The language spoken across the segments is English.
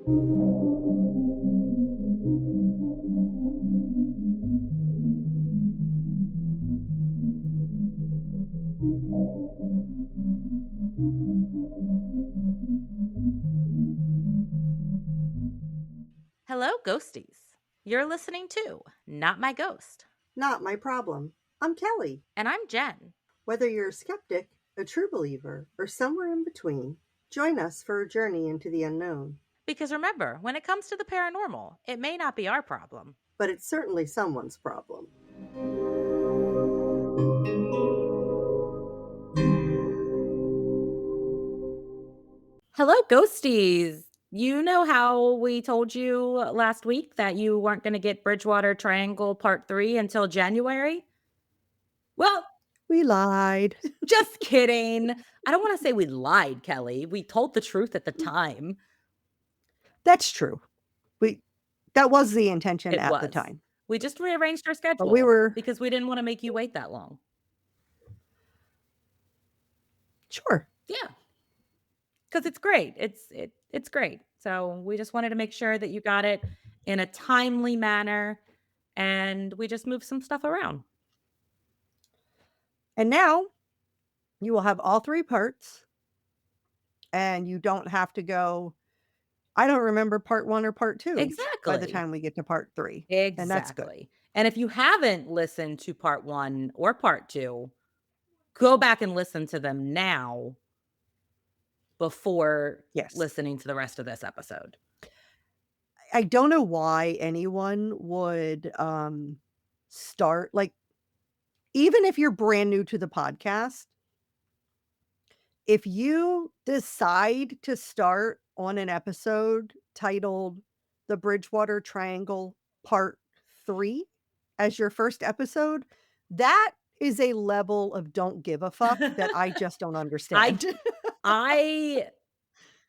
Hello, ghosties. You're listening to Not My Ghost. Not my problem. I'm Kelly. And I'm Jen. Whether you're a skeptic, a true believer, or somewhere in between, join us for a journey into the unknown. Because remember, when it comes to the paranormal, it may not be our problem, but it's certainly someone's problem. Hello, ghosties. You know how we told you last week that you weren't going to get Bridgewater Triangle Part 3 until January? Well, we lied. Just kidding. I don't want to say we lied, Kelly. We told the truth at the time. That's true. That was the intention at the time. We just rearranged our schedule because we didn't want to make you wait that long. Sure. Yeah. Because it's great. It's great. So we just wanted to make sure that you got it in a timely manner, and we just moved some stuff around. And now you will have all 3 parts, and you don't have to go, I don't remember part 1 or part 2. Exactly. By the time we get to part 3. Exactly. And that's good. And if you haven't listened to part 1 or part 2, go back and listen to them now before listening to the rest of this episode. I don't know why anyone would start, like, even if you're brand new to the podcast, if you decide to start on an episode titled The Bridgewater Triangle Part 3 as your first episode, that is a level of don't give a fuck that I just don't understand. I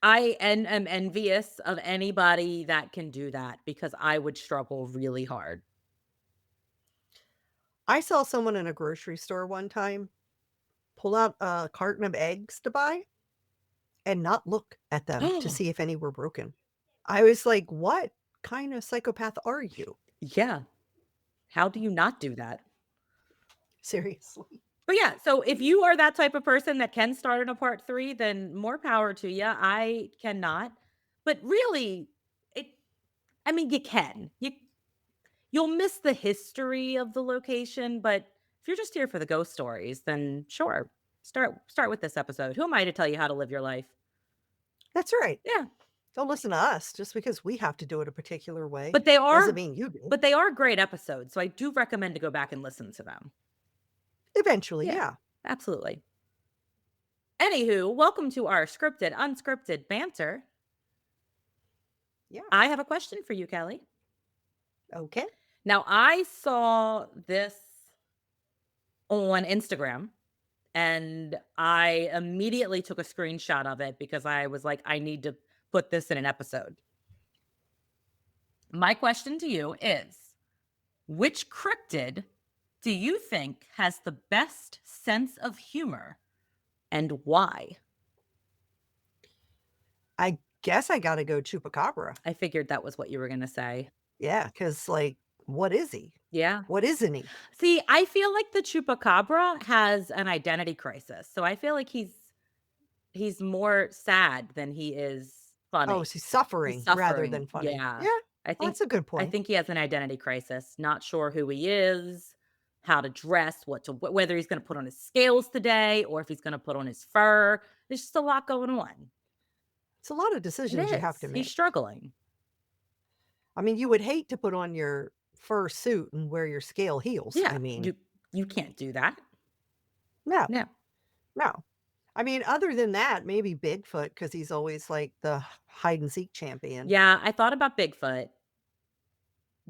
am envious of anybody that can do that because I would struggle really hard. I saw someone in a grocery store one time pull out a carton of eggs to buy and not look at them to see if any were broken. I was like, what kind of psychopath are you? Yeah. How do you not do that? Seriously. But yeah, so if you are that type of person that can start in a part 3, then more power to you. I cannot. But really, you can. You'll miss the history of the location, but if you're just here for the ghost stories, then sure. Start with this episode. Who am I to tell you how to live your life? That's right. Yeah. Don't listen to us just because we have to do it a particular way. But they are, doesn't mean you do. But they are great episodes, so I do recommend to go back and listen to them. Eventually, yeah. Absolutely. Anywho, welcome to our scripted, unscripted banter. Yeah. I have a question for you, Kelly. Okay. Now, I saw this on Instagram, and I immediately took a screenshot of it because I was like, I need to put this in an episode. My question to you is, which cryptid do you think has the best sense of humor and why? I guess I got to go Chupacabra. I figured that was what you were going to say. Yeah, because, like, what is he? Yeah. What isn't he? See, I feel like the Chupacabra has an identity crisis. So I feel like he's more sad than he is funny. Oh, he's suffering rather than funny. Yeah. Yeah. I think that's a good point. I think he has an identity crisis. Not sure who he is, how to dress, whether he's going to put on his scales today or if he's going to put on his fur. There's just a lot going on. It's a lot of decisions you have to make. He's struggling. I mean, you would hate to put on your fur suit and wear your scale heels. Yeah, I mean, you can't do that. No. I mean, other than that, maybe Bigfoot, because he's always like the hide and seek champion. Yeah, I thought about Bigfoot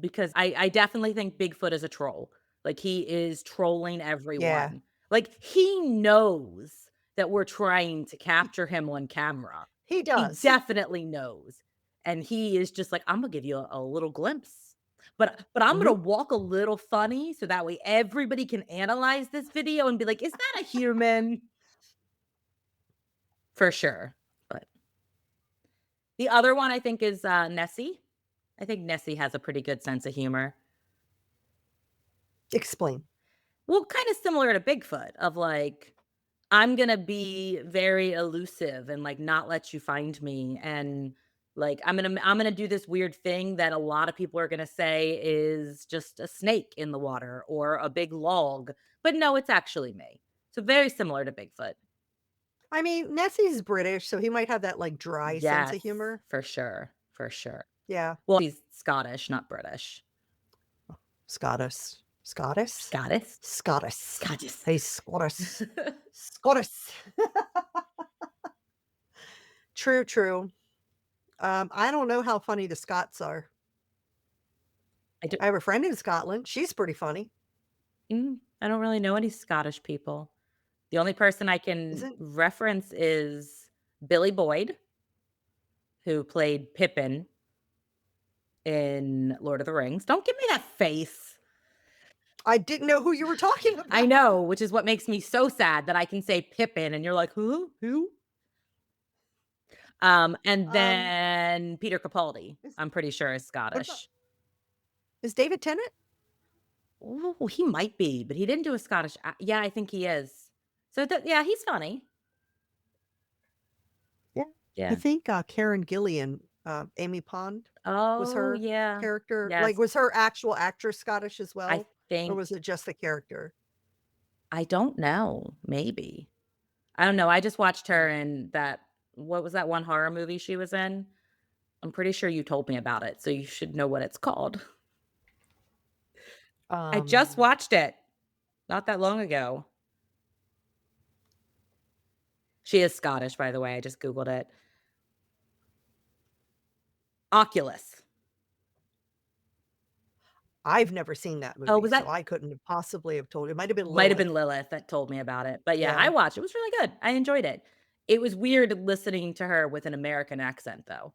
because I definitely think Bigfoot is a troll. Like, he is trolling everyone. Yeah. Like, he knows that we're trying to capture him on camera. He does. He definitely knows. And he is just like, I'm going to give you a little glimpse. But I'm going to walk a little funny so that way everybody can analyze this video and be like, is that a human? For sure. But The other one I think is, Nessie. I think Nessie has a pretty good sense of humor. Explain. Well, kinda similar to Bigfoot of, like, I'm gonna be very elusive and, like, not let you find me, and, like, I'm gonna do this weird thing that a lot of people are gonna say is just a snake in the water or a big log, but no, it's actually me. So very similar to Bigfoot. I mean, Nessie's British, so he might have that, like, dry sense Yes, of humor. for sure, for sure. Yeah. Well, he's Scottish, not British. Scottish. Scottish? Scottish? Scottish. Scottish. Hey, Scottish. Scottish. True, true. I don't know how funny the Scots are. I do I have a friend in Scotland. She's pretty funny. I don't really know any Scottish people. The only person I can Isn't reference is Billy Boyd, who played Pippin in Lord of the Rings. Don't give me that face. I didn't know who you were talking I about. know, which is what makes me so sad that I can say Pippin and you're like, "Who? Who?" And Um, then Peter Capaldi, is I'm pretty sure is what about Scottish. is David Tennant? Ooh, he might be, but he didn't do a Scottish yeah, I think he is. So yeah, he's funny. Yeah. I Yeah. think, Karen Gillian, Amy Pond was Oh, her yeah. character Yes. like, was her actual actress Scottish as I well, or think was it just the character? I don't know, maybe. I don't know, I just watched her in that what was that one horror movie she was in? I'm pretty sure you told me about it, so you should know what it's called. I just Um, watched it not that long ago. She is Scottish, by the way, I just Googled it. Oculus. I've never seen that Oh, movie, was so that I couldn't have possibly have told you. It might have been might have been Lilith. Lilith that told me about it, but yeah, I Yeah. watched it was really good, I enjoyed it. It was weird listening to her with an American accent, though.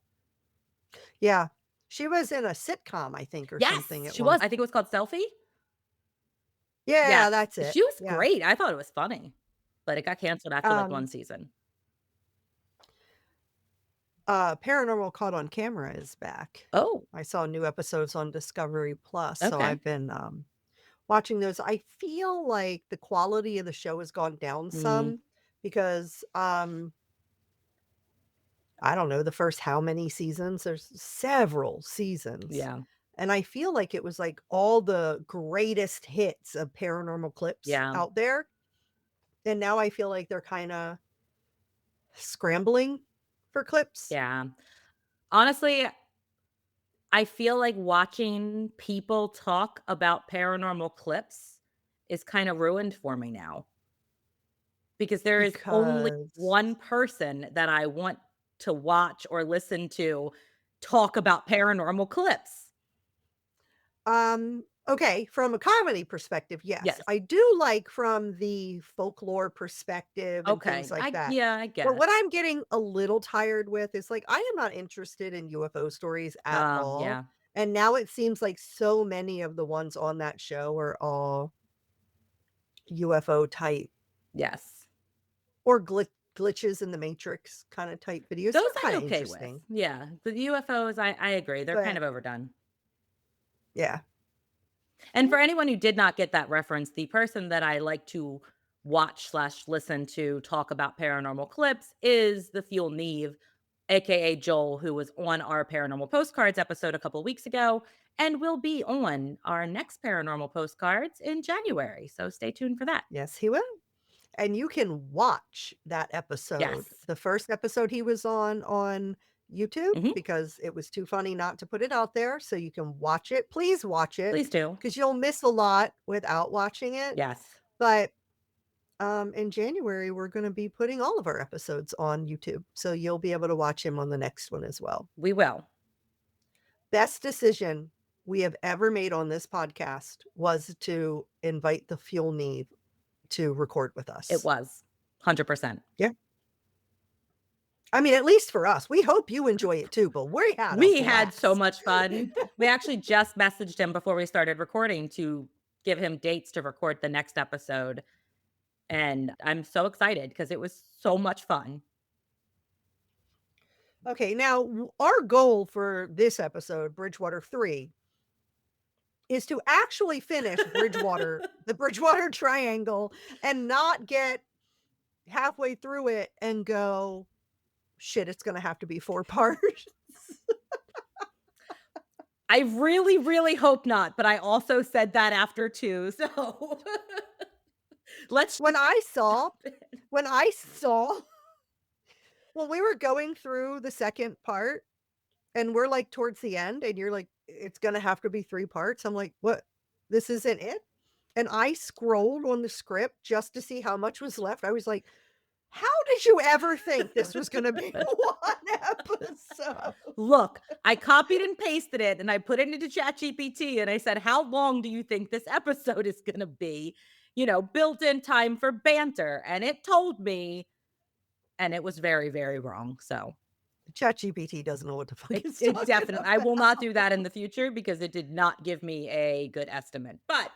Yeah. She was in a sitcom, I think, or something Yes, at she was, once. I think it was called Selfie? Yeah, Yes, that's it. she was Yeah. great, I thought it was funny, but it got canceled after, like, 1 Um, season. Paranormal Caught on Camera is back. Oh, I saw new episodes on Discovery Plus, so okay. I've been, watching those. I feel like the quality of the show has gone down Mm, some because, I don't know, the first how many seasons? There's several seasons, yeah, and I feel like it was, like, all the greatest hits of paranormal clips yeah, out there, and now I feel like they're kinda scrambling for clips. yeah. Honestly, I feel like watching people talk about paranormal clips is kinda ruined for me now, because there is only Because one person that I want to watch or listen to talk about paranormal clips. Okay, from a comedy perspective, yes. Yes. I do like from the folklore perspective and things Okay. like I that. yeah, I But guess. what I'm getting a little tired with is like I am not interested in UFO stories at all. Yeah. And now it seems like so many of the ones on that show are all UFO type Yes. or glitches in the matrix kind of type videos. Those They're kind I'm of okay with. interesting. Yeah. The UFOs, I agree. They're kind But of overdone. yeah. And Yeah. for anyone who did not get that reference, the person that I like to watch/listen to talk about paranormal clips is the Fuel Neve, aka Joel, who was on our paranormal postcards episode a couple weeks ago and will be on our next paranormal postcards in January. So stay tuned for that. Yes, he will. And you can watch that episode. Yes. The first episode he was on YouTube Mhm. because it was too funny not to put it out there, so you can watch it. Please watch it Please do. because 'cause you'll miss a lot without watching it, Yes. but, in January, we're gonna be putting all of our episodes on YouTube, so you'll be able to watch him on the next one as well. We will. Best decision we have ever made on this podcast was to invite the Fuel Need to record with It us. was. 100%. Yeah. I mean, at least for us. We hope you enjoy it too, but we had a We had so blast. much fun. We actually just messaged him before we started recording to give him dates to record the next episode, and I'm so excited because it was so much fun. Okay, now our goal for this episode, Bridgewater 3, is to actually finish the Bridgewater Triangle, and not get halfway through it and go, "Shit, it's gonna have to be 4 parts." I really, really hope not, but I also said that after 2, so let's When just I saw stop it. when I saw when we were going through the 2nd part, and we're, like, towards the end, and you're like, "It's gonna have to be 3 parts." I'm like, "What? This isn't it?" And I scrolled on the script just to see how much was left. I was like, "How did you ever think this was gonna be 1 episode?" Look, I copied and pasted it, and I put it into ChatGPT, and I said, "How long do you think this episode is gonna be?" Built in time for banter, and it told me, and it was very, very wrong, so ChatGPT doesn't know what the fuck it it's it talking definitely I will not about. do that in the future because it did not give me a good estimate, but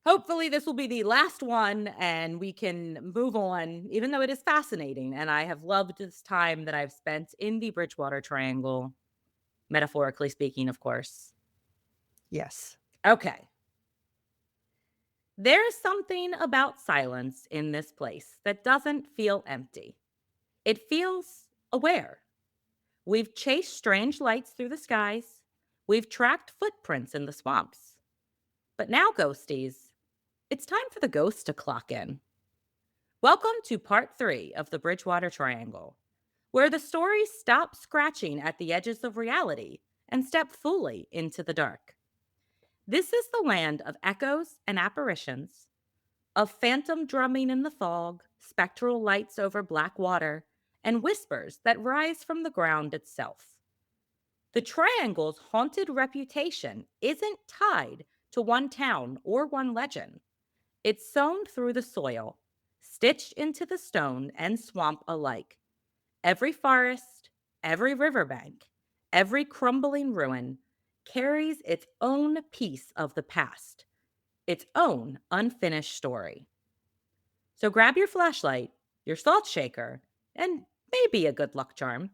hopefully this will be the last one and we can move on, even though it is fascinating, and I have loved this time that I've spent in the Bridgewater Triangle, metaphorically speaking, of course. Yes, Okay. There is something about silence in this place that doesn't feel empty. It feels aware. We've chased strange lights through the skies. We've tracked footprints in the swamps. But now, ghosties, it's time for the ghosts to clock in. Welcome to part 3 of the Bridgewater Triangle, where the stories stop scratching at the edges of reality and step fully into the dark. This is the land of echoes and apparitions, of phantom drumming in the fog, spectral lights over black water, and whispers that rise from the ground itself. The Triangle's haunted reputation isn't tied to one town or one legend. It's sewn through the soil, stitched into the stone and swamp alike. Every forest, every riverbank, every crumbling ruin carries its own piece of the past, its own unfinished story. So grab your flashlight, your salt shaker, and maybe a good luck charm,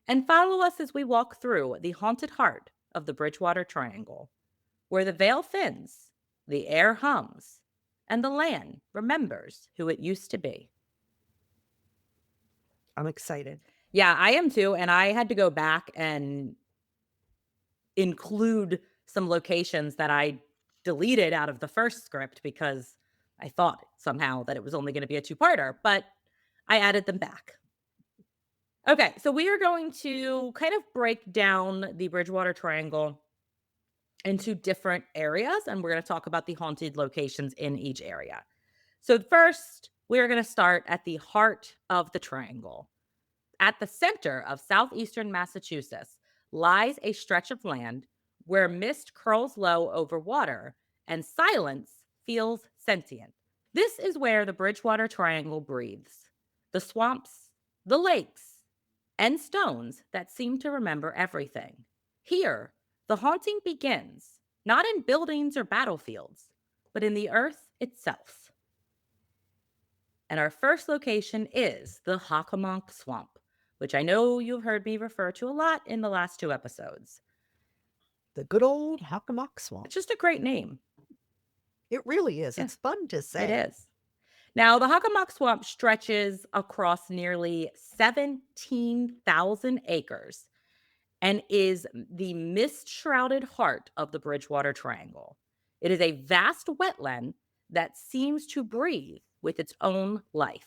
and follow us as we walk through the haunted heart of the Bridgewater Triangle, where the veil thins, the air hums, and the land remembers who it used to be. I'm excited. Yeah, I am too. And I had to go back and include some locations that I deleted out of the first script because I thought somehow that it was only going to be a two-parter, but I added them back. Okay, so we are going to kind of break down the Bridgewater Triangle into different areas, and we're going to talk about the haunted locations in each area. So, first, we're going to start at the heart of the triangle. At the center of southeastern Massachusetts lies a stretch of land where mist curls low over water and silence feels sentient. This is where the Bridgewater Triangle breathes: the swamps, the lakes, and stones that seem to remember everything. Here, the haunting begins, not in buildings or battlefields, but in the earth itself. And our first location is the Hockomonk Swamp, which I know you've heard me refer to a lot in the last 2 episodes. The good old Hockomock Swamp. It's just a great name. It really is. Yeah, It's fun to it say. is. Now, the Hockomock Swamp stretches across nearly 17,000 acres and is the mist shrouded heart of the Bridgewater Triangle. It is a vast wetland that seems to breathe with its own life.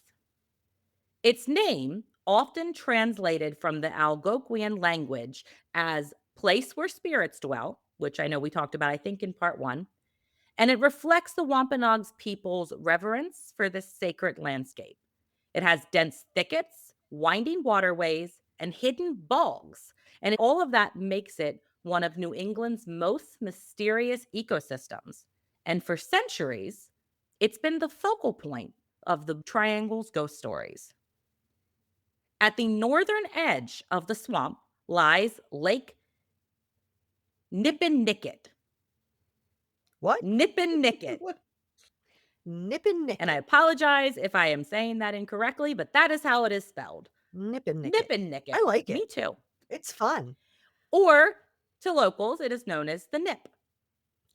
Its name, often translated from the Algonquian language as place where spirits dwell, which I know we talked about, I think, in part 1, and it reflects the Wampanoag people's reverence for this sacred landscape. It has dense thickets, winding waterways, and hidden bogs, and all of that makes it one of New England's most mysterious ecosystems. And for centuries, it's been the focal point of the Triangle's ghost stories. At the northern edge of the swamp lies Lake Nippenicket. What? Nippenicket. What? Nip and And I Nicket. apologize if I am saying that incorrectly, but that is how it is spelled. Nip and nick Nip it. and nick I it. like it. Me too. It's fun. Or to locals, it is known as the nip.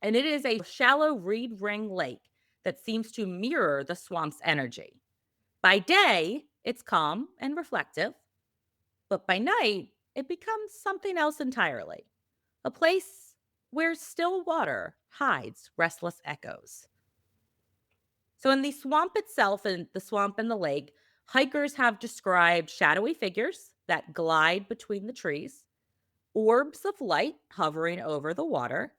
And it is a shallow reed ring lake that seems to mirror the swamp's energy. By day, it's calm and reflective, but by night, it becomes something else entirely. A place where still water hides restless echoes. So, in the swamp itself and the swamp and the lake, hikers have described shadowy figures that glide between the trees, orbs of light hovering over the water,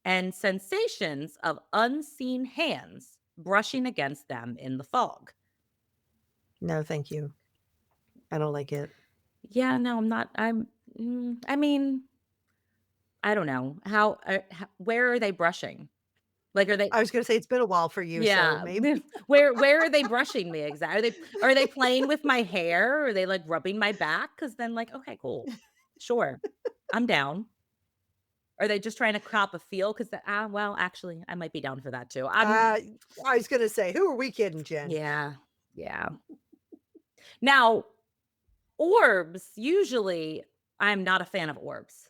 and sensations of unseen hands brushing against them in the fog. No, thank you. I don't like it. Yeah, no, I'm not. I mean, I don't know where are they brushing? Like, are they? I was gonna say it's been a while for you, so Yeah, maybe. where are they brushing me exactly? Are they playing with my hair? Are they like rubbing my back? Because then, like, okay, cool, sure, I'm down. Are they just trying to cop a feel? Because well, actually, I might be down for that too. Uh, I was gonna say, who are we kidding, Jen? Yeah, yeah. Now, orbs, usually, I'm not a fan of orbs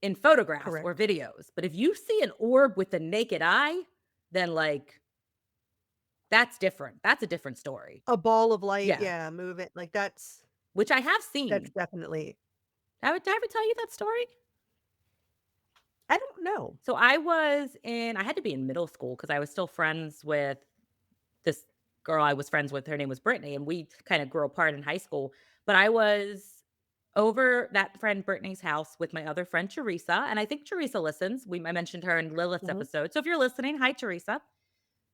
in photographs or Correct. videos, but if you see an orb with the naked eye, then, like, that's different. That's a different story. A ball of light, Yeah, yeah, move it, like, which I have that's seen. definitely Did I ever tell you that story? I don't know. So I had to be in middle school because I was still friends with this girl I was friends with. Her name was Brittany, and we kind of grew apart in high school. But I was over that friend Brittany's house with my other friend Teresa, and I think Teresa listens. I mentioned her in Lilith's Mhm. episode. So if you're listening, hi Teresa.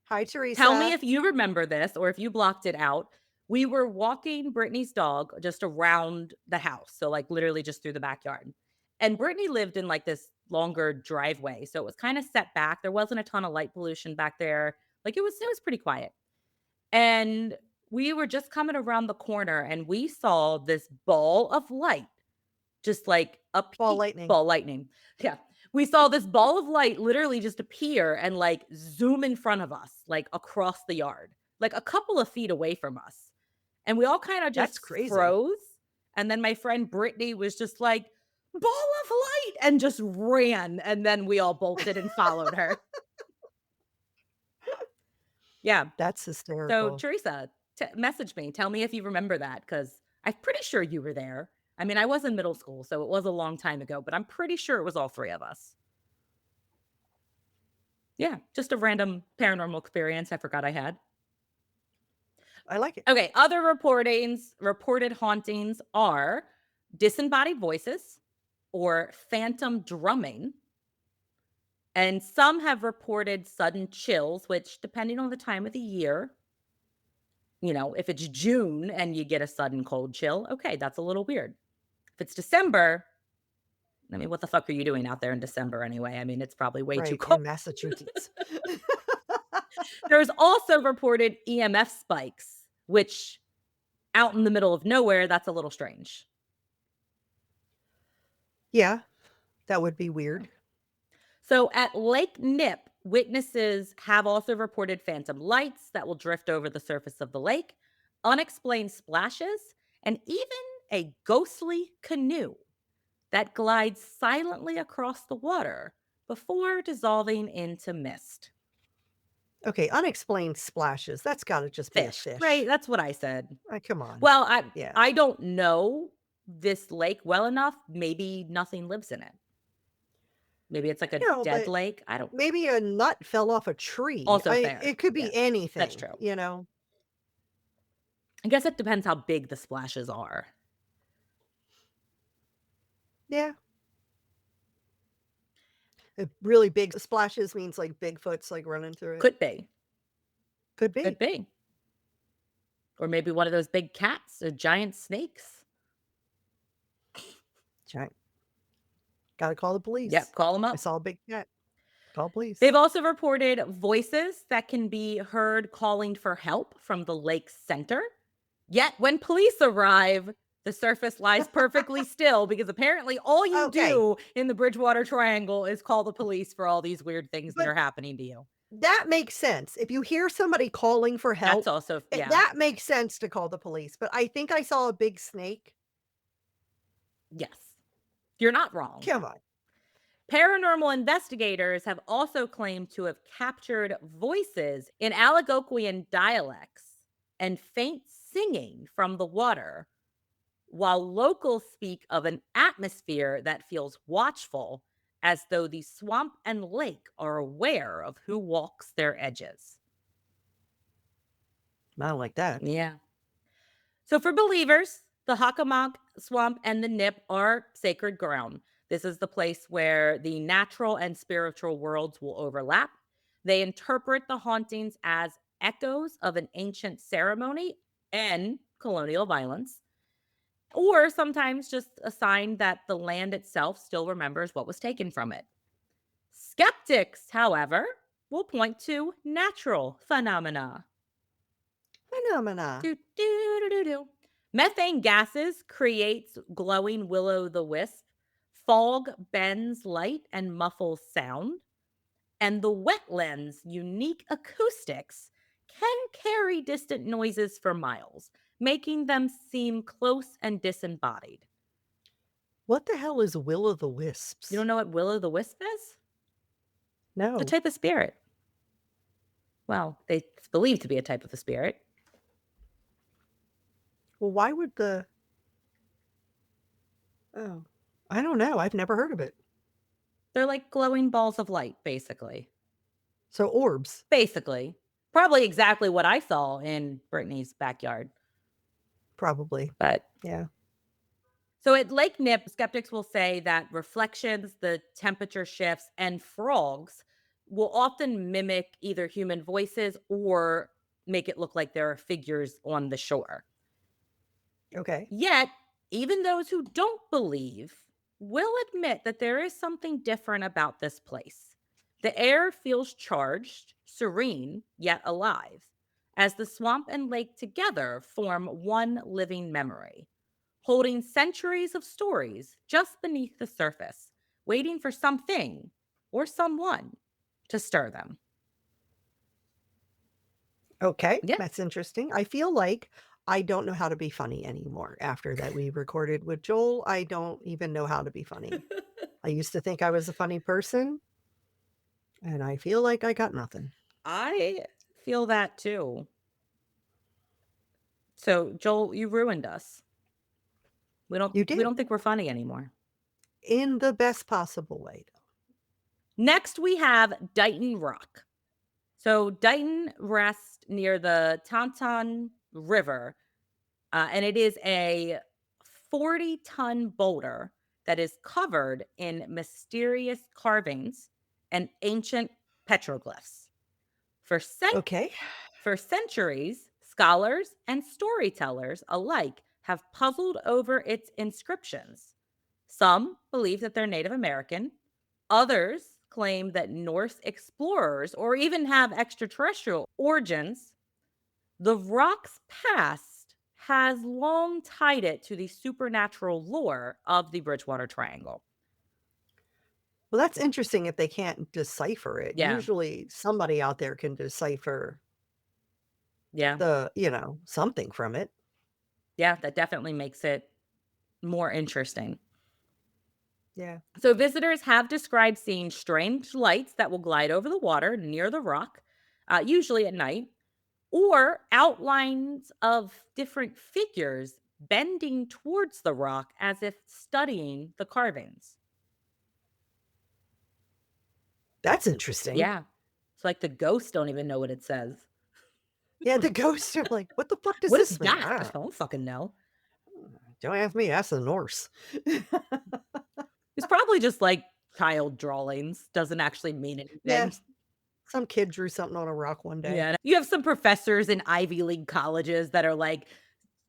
Hi, Tell me Teresa. if you remember this or if you blocked it out. We were walking Brittany's dog just around the house, so, like, literally just through the backyard. And Brittany lived in, like, this longer driveway, so it was kinda set back. There wasn't a ton of light pollution back there. Like, it was pretty quiet. And we were just coming around the corner, and we saw this ball of light, just like Ball lightning. ball lightning. Yeah. We saw this ball of light literally just appear and, like, zoom in front of us, like, across the yard, like, a couple of feet away from us. And we all kinda That's just crazy. froze, and then my friend Brittany was just like, "Ball of light," and just ran, and then we all bolted and followed her. Yeah. That's So, hysterical. Teresa, message me. Tell me if you remember that, because I'm pretty sure you were there. I mean, I was in middle school, so it was a long time ago, but I'm pretty sure it was all 3 of us. Yeah, just a random paranormal experience I forgot I had. I like it. Okay, other reported hauntings are disembodied voices or phantom drumming, and some have reported sudden chills, which, depending on the time of the year, if it's June and you get a sudden cold chill, okay, that's a little weird. If it's December, I mean, what the fuck are you doing out there in December anyway? I mean, it's probably way too Right, cold. in Massachusetts. There's also reported EMF spikes, which out in the middle of nowhere, that's a little strange. Yeah, that would be weird. So at Lake Nip, witnesses have also reported phantom lights that will drift over the surface of the lake, unexplained splashes, and even a ghostly canoe that glides silently across the water before dissolving into mist. Okay, unexplained splashes, that's gotta just be a Fish, right? fish. That's what I said. Come on. Well, I Yeah. I don't know this lake well enough. Maybe nothing lives in it. Maybe it's like a dead But lake. I don't maybe a nut fell off a tree. Also fair. It could Yeah, be that's anything, true. you know? I guess it depends how big the splashes are. Yeah. Really big splashes means, like, Bigfoot's, like, running through it. Could be. Could Could be. be. Or maybe one of those big cats or giant snakes. Giant gotta call the police. Yep, call them I up. saw a big cat. Call police. They've also reported voices that can be heard calling for help from the lake's center. Yet when police arrive, the surface lies perfectly still because apparently all you Okay, do in the Bridgewater Triangle is call the police for all these weird things that but are happening to you. That makes sense. If you hear somebody calling for That's help, also yeah, that makes sense to call the police, but I think I saw a big snake. yes. You're not wrong. Come on. Paranormal investigators have also claimed to have captured voices in Algonquian dialects and faint singing from the water, while locals speak of an atmosphere that feels watchful, as though the swamp and lake are aware of who walks their edges. I don't like that. Yeah. So, for believers, the Hockomock Swamp and the Nip are sacred ground. This is the place where the natural and spiritual worlds will overlap. They interpret the hauntings as echoes of an ancient ceremony and colonial violence, or sometimes just a sign that the land itself still remembers what was taken from it. Skeptics, however, will point to natural phenomena. Phenomena. Do, do, do, do, do. Methane gases creates glowing will-o'-the-wisp. Fog bends light and muffles sound. And the wetlands' unique acoustics can carry distant noises for miles, making them seem close and disembodied. What the hell is You don't will-o'-the-wisps? know what will-o'-the-wisp is? It's a No. type of spirit. Well, it's believed to be a type of a spirit. Well, why would the oh, I don't know, I've never heard of it. They're like glowing balls of light, basically. So orbs, Basically. Probably exactly what I saw in Brittany's backyard. probably. But Yeah. so at Lake Nip, skeptics will say that reflections, the temperature shifts, and frogs will often mimic either human voices or make it look like there are figures on the shore. Okay. Yet, even those who don't believe will admit that there is something different about this place. The air feels charged, serene, yet alive, as the swamp and lake together form one living memory, holding centuries of stories just beneath the surface, waiting for something or someone to stir them. Okay, Yeah. that's interesting. I feel like I don't know how to be funny anymore after that we recorded with Joel. I don't even know how to be funny. I used to think I was a funny person, and I feel like I got nothing. I feel that too. So, Joel, you ruined us. We don't You we did, don't think we're funny anymore. in the best possible way, though. Next, we have Dighton Rock. So Dighton rests near the Taunton River, and it is a 40-ton boulder that is covered in mysterious carvings and ancient petroglyphs. For cent- Okay. for centuries, scholars and storytellers alike have puzzled over its inscriptions. Some believe that they're Native American, others claim that Norse explorers or even have extraterrestrial origins. The rock's past has long tied it to the supernatural lore of the Bridgewater Triangle. Well, that's interesting if they can't decipher it. Yeah, Usually somebody out there can decipher yeah, something from it. yeah, that definitely makes it more interesting. Yeah. So, visitors have described seeing strange lights that will glide over the water near the rock, usually at night, or outlines of different figures bending towards the rock as if studying the carvings. That's interesting. Yeah. It's like the ghosts don't even know what it says. Yeah, the ghosts are like, "What the fuck does What is this mean?" that? I "Ah, don't fucking know. don't ask me, ask the Norse." It's probably just like child drawings, doesn't actually mean Yeah, anything. some kid drew something on a rock one day. Yeah. You have some professors in Ivy League colleges that are like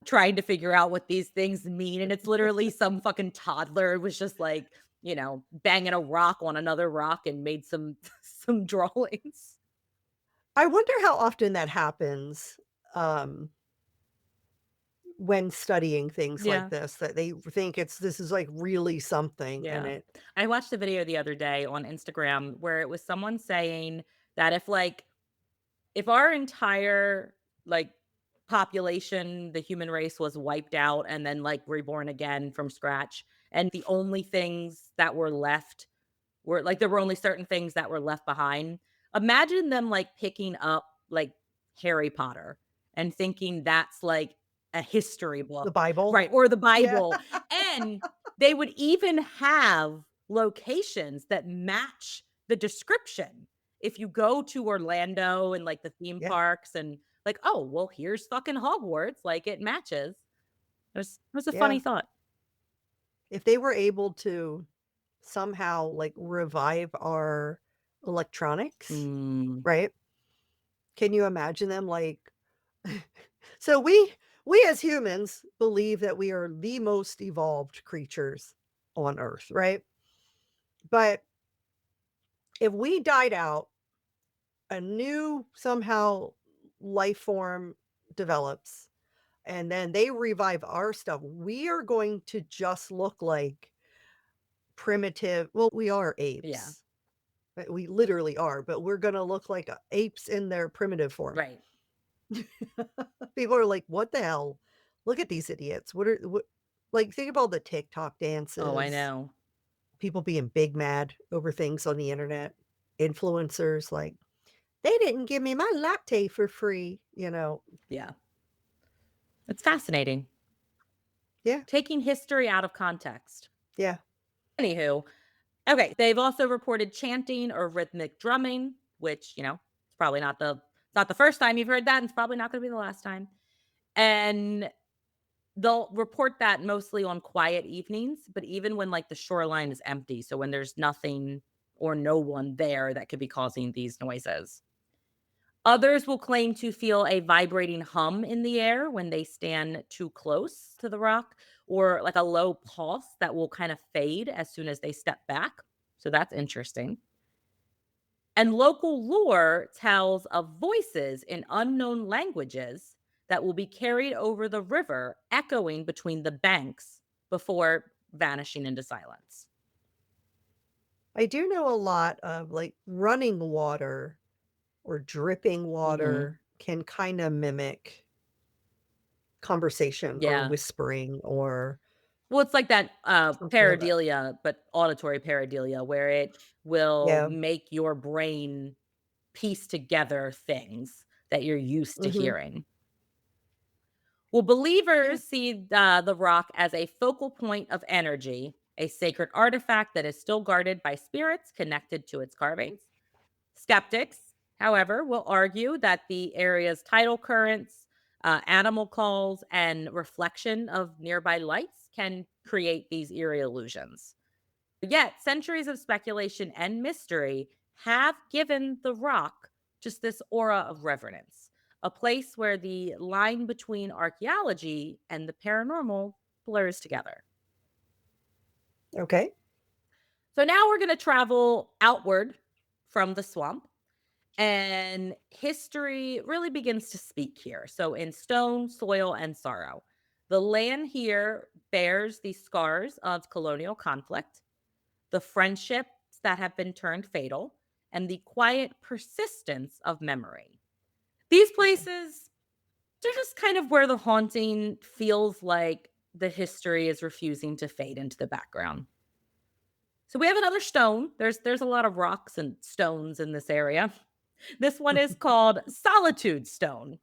trying to figure out what these things mean. And it's literally some fucking toddler was just like, banging a rock on another rock and made some some drawings. I wonder how often that happens, um, when studying things like Yeah. this, that they think this is, like, really something, and Yeah. it I watched a video the other day on Instagram where it was someone saying that if our entire, like, population, the human race was wiped out and then, like, reborn again from scratch, and the only things that were left were like, there were only certain things that were left behind. Imagine them, like, picking up, like, Harry Potter and thinking that's, like, a history book, The Bible. right, or the Yeah. Bible, and they would even have locations that match the description. If you go to Orlando and, like, the theme Yeah, parks and, like, "Oh, well, here's fucking Hogwarts," like, it matches. It was a funny yeah. thought. If they were able to somehow, like, revive our electronics, Mm, right? Can you imagine them, like so we as humans believe that we are the most evolved creatures on Earth, right? But if we died out, a new somehow life form develops, and then they revive our stuff, we are going to just look like primitive well, we are yeah, apes. We literally are, but we're gonna look like, apes in their primitive form. right. People are like, "What the hell? Look at these idiots. What" like, think of all the TikTok Oh, I dances, know. people being big mad over things on the internet, influencers like, "They didn't give me my latte for free," you know? Yeah. It's fascinating. Yeah, Taking history out of context. yeah. Anywho, okay, they've also reported chanting or rhythmic drumming, which, it's probably not the first time you've heard that, and it's probably not gonna be the last time. And they'll report that mostly on quiet evenings, but even when, like, the shoreline is empty, so when there's nothing or no one there that could be causing these noises. Others will claim to feel a vibrating hum in the air when they stand too close to the rock, or like a low pulse that will kind of fade as soon as they step back. So that's interesting. And local lore tells of voices in unknown languages that will be carried over the river, echoing between the banks before vanishing into silence. I do know a lot of, like, running water or dripping Mhm. water can kinda mimic conversation or Yeah. whispering or Well, it's like that, something of that. pareidolia, but auditory pareidolia, where it will Yeah, make your brain piece together things that you're used to mhm, hearing. Well, yeah, believers see the rock as a focal point of energy, a sacred artifact that is still guarded by spirits connected to its carvings. Skeptics, however, will argue that the area's tidal currents, animal calls, and reflection of nearby lights can create these eerie illusions. Yet, centuries of speculation and mystery have given the rock just this aura of reverence, a place where the line between archaeology and the paranormal blurs together. okay, So now we're going to travel outward from the swamp, and history really begins to speak here. So, in stone, soil, and sorrow, the land here bears the scars of colonial conflict, the friendships that have been turned fatal, and the quiet persistence of memory. These places, they're just kind of where the haunting feels like the history is refusing to fade into the background. So we have another stone. There's a lot of rocks and stones in this area. This one is called Solitude Stone,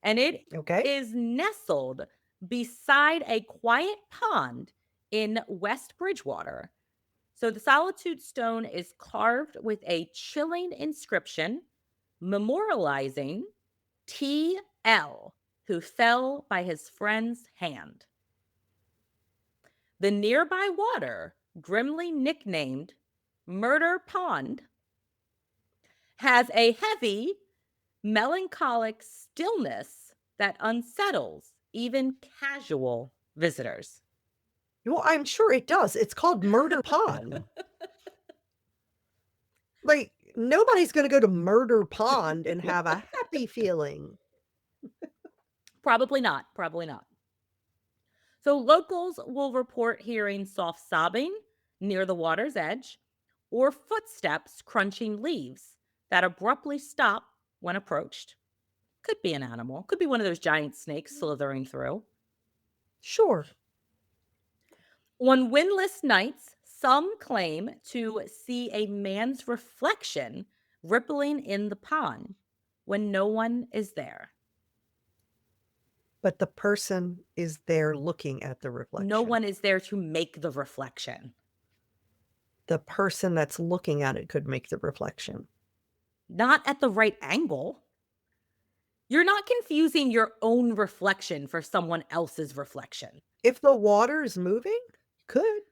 and it okay. is nestled beside a quiet pond in West Bridgewater. So the Solitude Stone is carved with a chilling inscription memorializing T.L., who fell by his friend's hand. The nearby water, grimly nicknamed Murder Pond, has a heavy, melancholic stillness that unsettles even casual visitors. Well, I'm sure it does. It's called Murder Pond. Like, nobody's gonna go to Murder Pond and have a happy feeling. Probably not. Probably not. So locals will report hearing soft sobbing near the water's edge or footsteps crunching leaves, that abruptly stop when approached. Could be an animal, could be one of those giant snakes slithering through. Sure. On windless nights, some claim to see a man's reflection rippling in the pond when no one is there. But the person is there looking at the No reflection. one is there to make the reflection. The person that's looking at it could make the reflection. Not at the right angle. You're not confusing your own reflection for someone else's reflection. If the water is moving, could.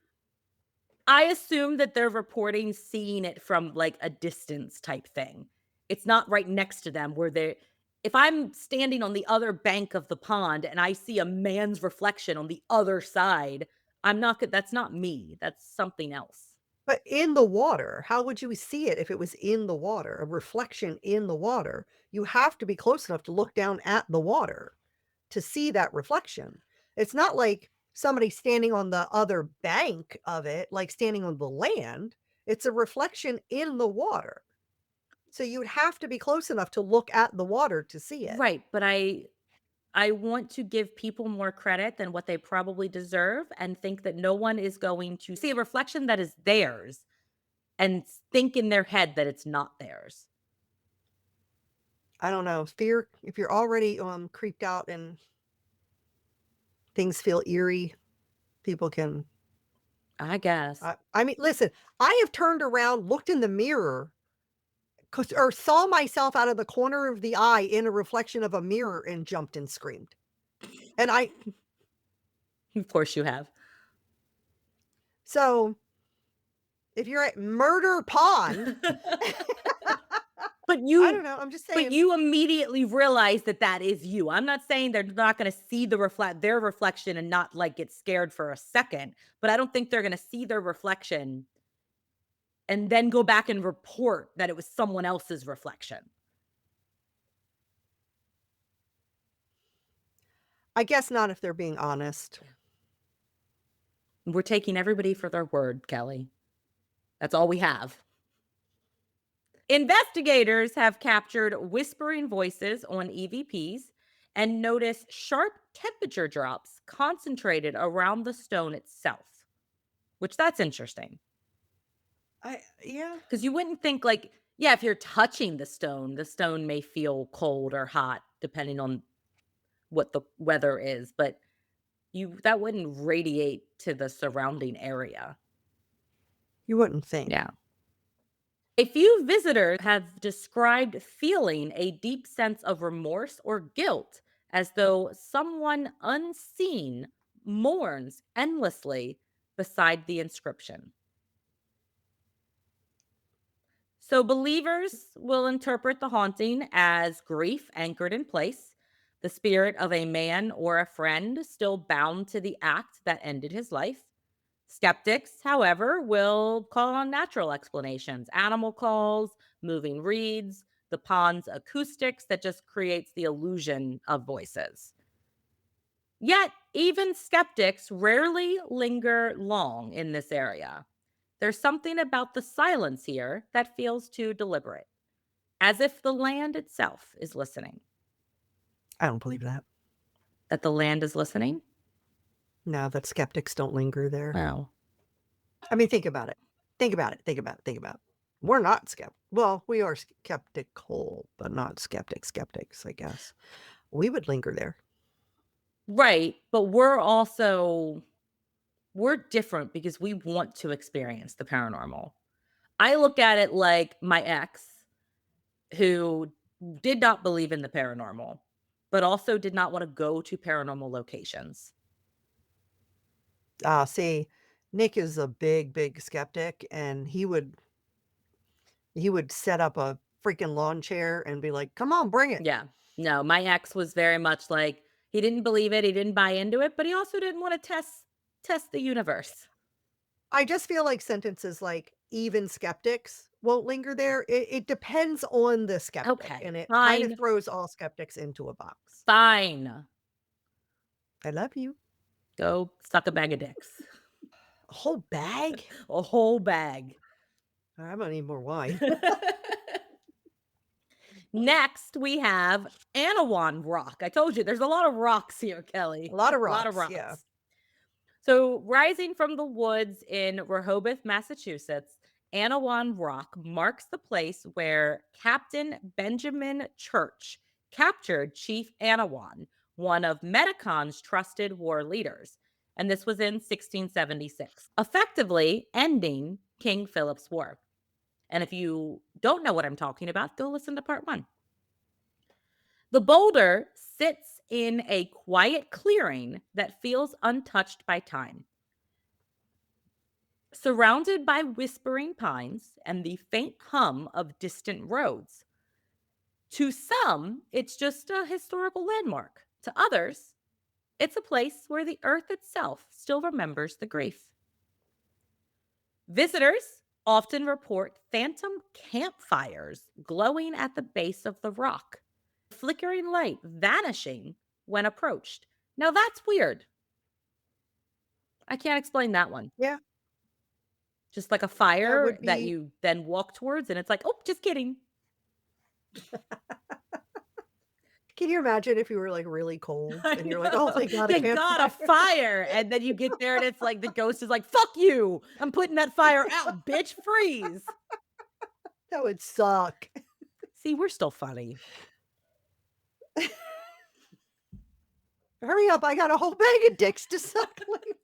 I assume that they're reporting seeing it from, like, a distance type thing. It's not right next to them where they if I'm standing on the other bank of the pond and I see a man's reflection on the other side, I'm not go that's not me, that's something else. But in the water, how would you see it if it was in the water, a reflection in the water? You have to be close enough to look down at the water to see that reflection. It's not like somebody standing on the other bank of it, like standing on the land. It's a reflection in the water. So you would have to be close enough to look at the water to see it. Right, but I want to give people more credit than what they probably deserve and think that no one is going to see a reflection that is theirs and think in their head that it's not theirs. I don't know. Fear, if you're already creeped out and things feel eerie, people can I guess. I mean, listen, I have turned around, looked in the mirror, 'cause or saw myself out of the corner of the eye in a reflection of a mirror and jumped and screamed. And I Of course you have. so if you're at Murder Pond, But I you don't know, I'm just but saying, you immediately realize that that is you. I'm not saying they're not gonna see their reflection and not, like, get scared for a second, but I don't think they're gonna see their reflection and then go back and report that it was someone else's reflection. I guess not if they're being honest. We're taking everybody for their word, Kelly. That's all we have. Investigators have captured whispering voices on EVPs and noticed sharp temperature drops concentrated around the stone itself, which that's interesting I yeah. because you wouldn't think like, yeah, if you're touching the stone may feel cold or hot depending on what the weather is, but you that wouldn't radiate to the surrounding area. You wouldn't think. Yeah. A few visitors have described feeling a deep sense of remorse or guilt as though someone unseen mourns endlessly beside the inscription. So, believers will interpret the haunting as grief anchored in place, the spirit of a man or a friend still bound to the act that ended his life. Skeptics, however, will call on natural explanations, animal calls, moving reeds, the pond's acoustics that just creates the illusion of voices. Yet, even skeptics rarely linger long in this area. There's something about the silence here that feels too deliberate, as if the land itself is listening. I don't believe that. That the land is listening? No, that skeptics don't linger there. Well, I mean, think about it. Think about it. Think about it. Think about it. We're not well, we are skeptical, but not skeptics, I guess. We would linger there. right. But we're different because we want to experience the paranormal. I look at it like my ex, who did not believe in the paranormal, but also did not want to go to paranormal locations. Ah, see, Nick is a big, big skeptic, and he would set up a freaking lawn chair and be like, "Come on, bring it." Yeah. No, my ex was very much like he didn't believe it, he didn't buy into it, but he also didn't want to test the universe. I just feel like sentences like "even skeptics" won't linger there. It depends on the skeptic, Okay, and it kind of fine. throws all skeptics into a box. Fine. I love you. Go suck a bag of dicks. A whole bag? A whole bag. I'm gonna need more wine. Next, we have Anawan Rock. I told you there's a lot of rocks here, A Kelly. lot of A lot of rocks, yeah. rocks. So, rising from the woods in Rehoboth, Massachusetts, Anawan Rock marks the place where Captain Benjamin Church captured Chief Anawan, one of Metacon's trusted war leaders. And this was in 1676, effectively ending King Philip's War. And if you don't know what I'm talking about, go listen to part one. The boulder sits in a quiet clearing that feels untouched by time. Surrounded by whispering pines and the faint hum of distant roads. To some, it's just a historical landmark. To others, it's a place where the earth itself still remembers the grief. Visitors often report phantom campfires glowing at the base of the rock, flickering light vanishing when approached. Now that's weird. I can't explain that one. Yeah, Just like a that fire would that be you then walk towards, and it's like, oh, just kidding. can you imagine if you were, like, really cold I and you're like, "Oh know. my god, a Thank God, a campfire." fire. And then you get there and it's like the ghost is like, fuck you. I'm putting that fire out, bitch. Freeze. That would suck. See, we're still funny. "Hurry up, I got a whole bag of dicks to suck later."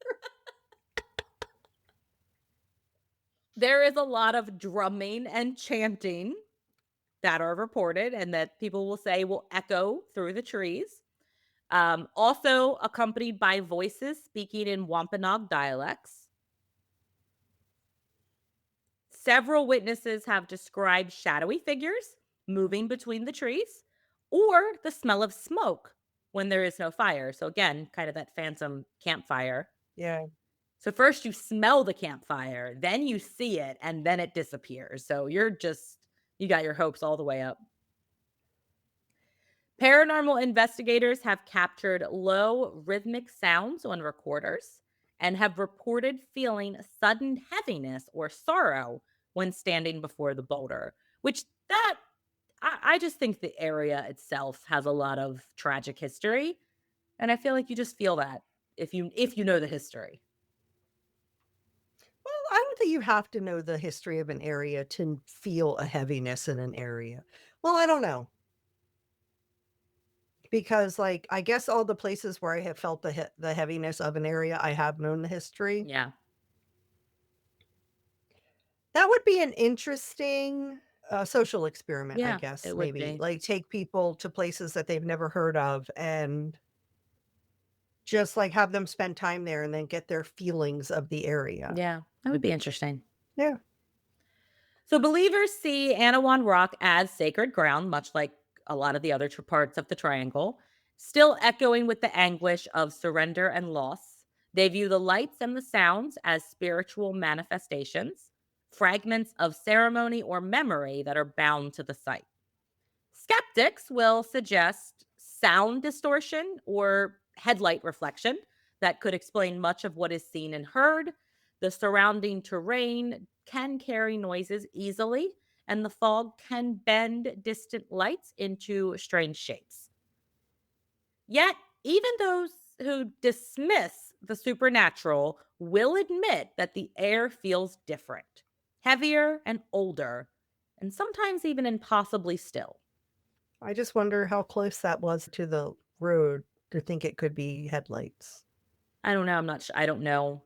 There is a lot of drumming and chanting that are reported and that people will say will echo through the trees. Also accompanied by voices speaking in Wampanoag dialects. Several witnesses have described shadowy figures moving between the trees or the smell of smoke when there is no fire. So, again, kind of that phantom campfire. Yeah. So, first you smell the campfire, then you see it, and then it disappears. So, you got your hopes all the way up. Paranormal investigators have captured low rhythmic sounds on recorders and have reported feeling sudden heaviness or sorrow when standing before the boulder, which that I just think the area itself has a lot of tragic history. And I feel like you just feel that if you know the history. Well, I don't think you have to know the history of an area to feel a heaviness in an area. Well, I don't know, because, like, I guess all the places where I have felt the heaviness of an area, I have known the history. Yeah. That would be an interesting, social experiment, I Yeah, guess, it would maybe, be. like, take people to places that they've never heard of and just, like, have them spend time there and then get their feelings of the area. Yeah, that would be interesting. Yeah. So believers see Anawan Rock as sacred ground, much like a lot of the other parts of the triangle, still echoing with the anguish of surrender and loss. They view the lights and the sounds as spiritual manifestations, fragments of ceremony or memory that are bound to the site. Skeptics will suggest sound distortion or headlight reflection that could explain much of what is seen and heard. The surrounding terrain can carry noises easily, and the fog can bend distant lights into strange shapes. Yet, even those who dismiss the supernatural will admit that the air feels different, heavier, and older, and sometimes even impossibly still. I just wonder how close that was to the road to think it could be headlights. I don't know, I'm not su I don't know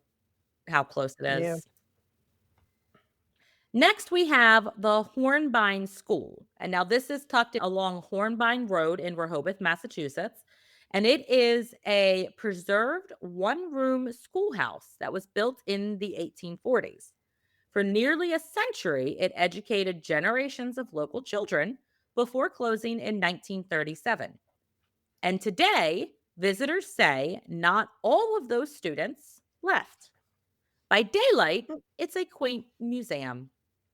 how close it Yeah. is. Next, we have the Hornbein School, and now this is tucked along Hornbein Road in Rehoboth, Massachusetts, and it is a preserved one-room schoolhouse that was built in the 1840s. For nearly a century, it educated generations of local children before closing in 1937. And today, visitors say not all of those students left. By daylight, Mm, it's a quaint museum,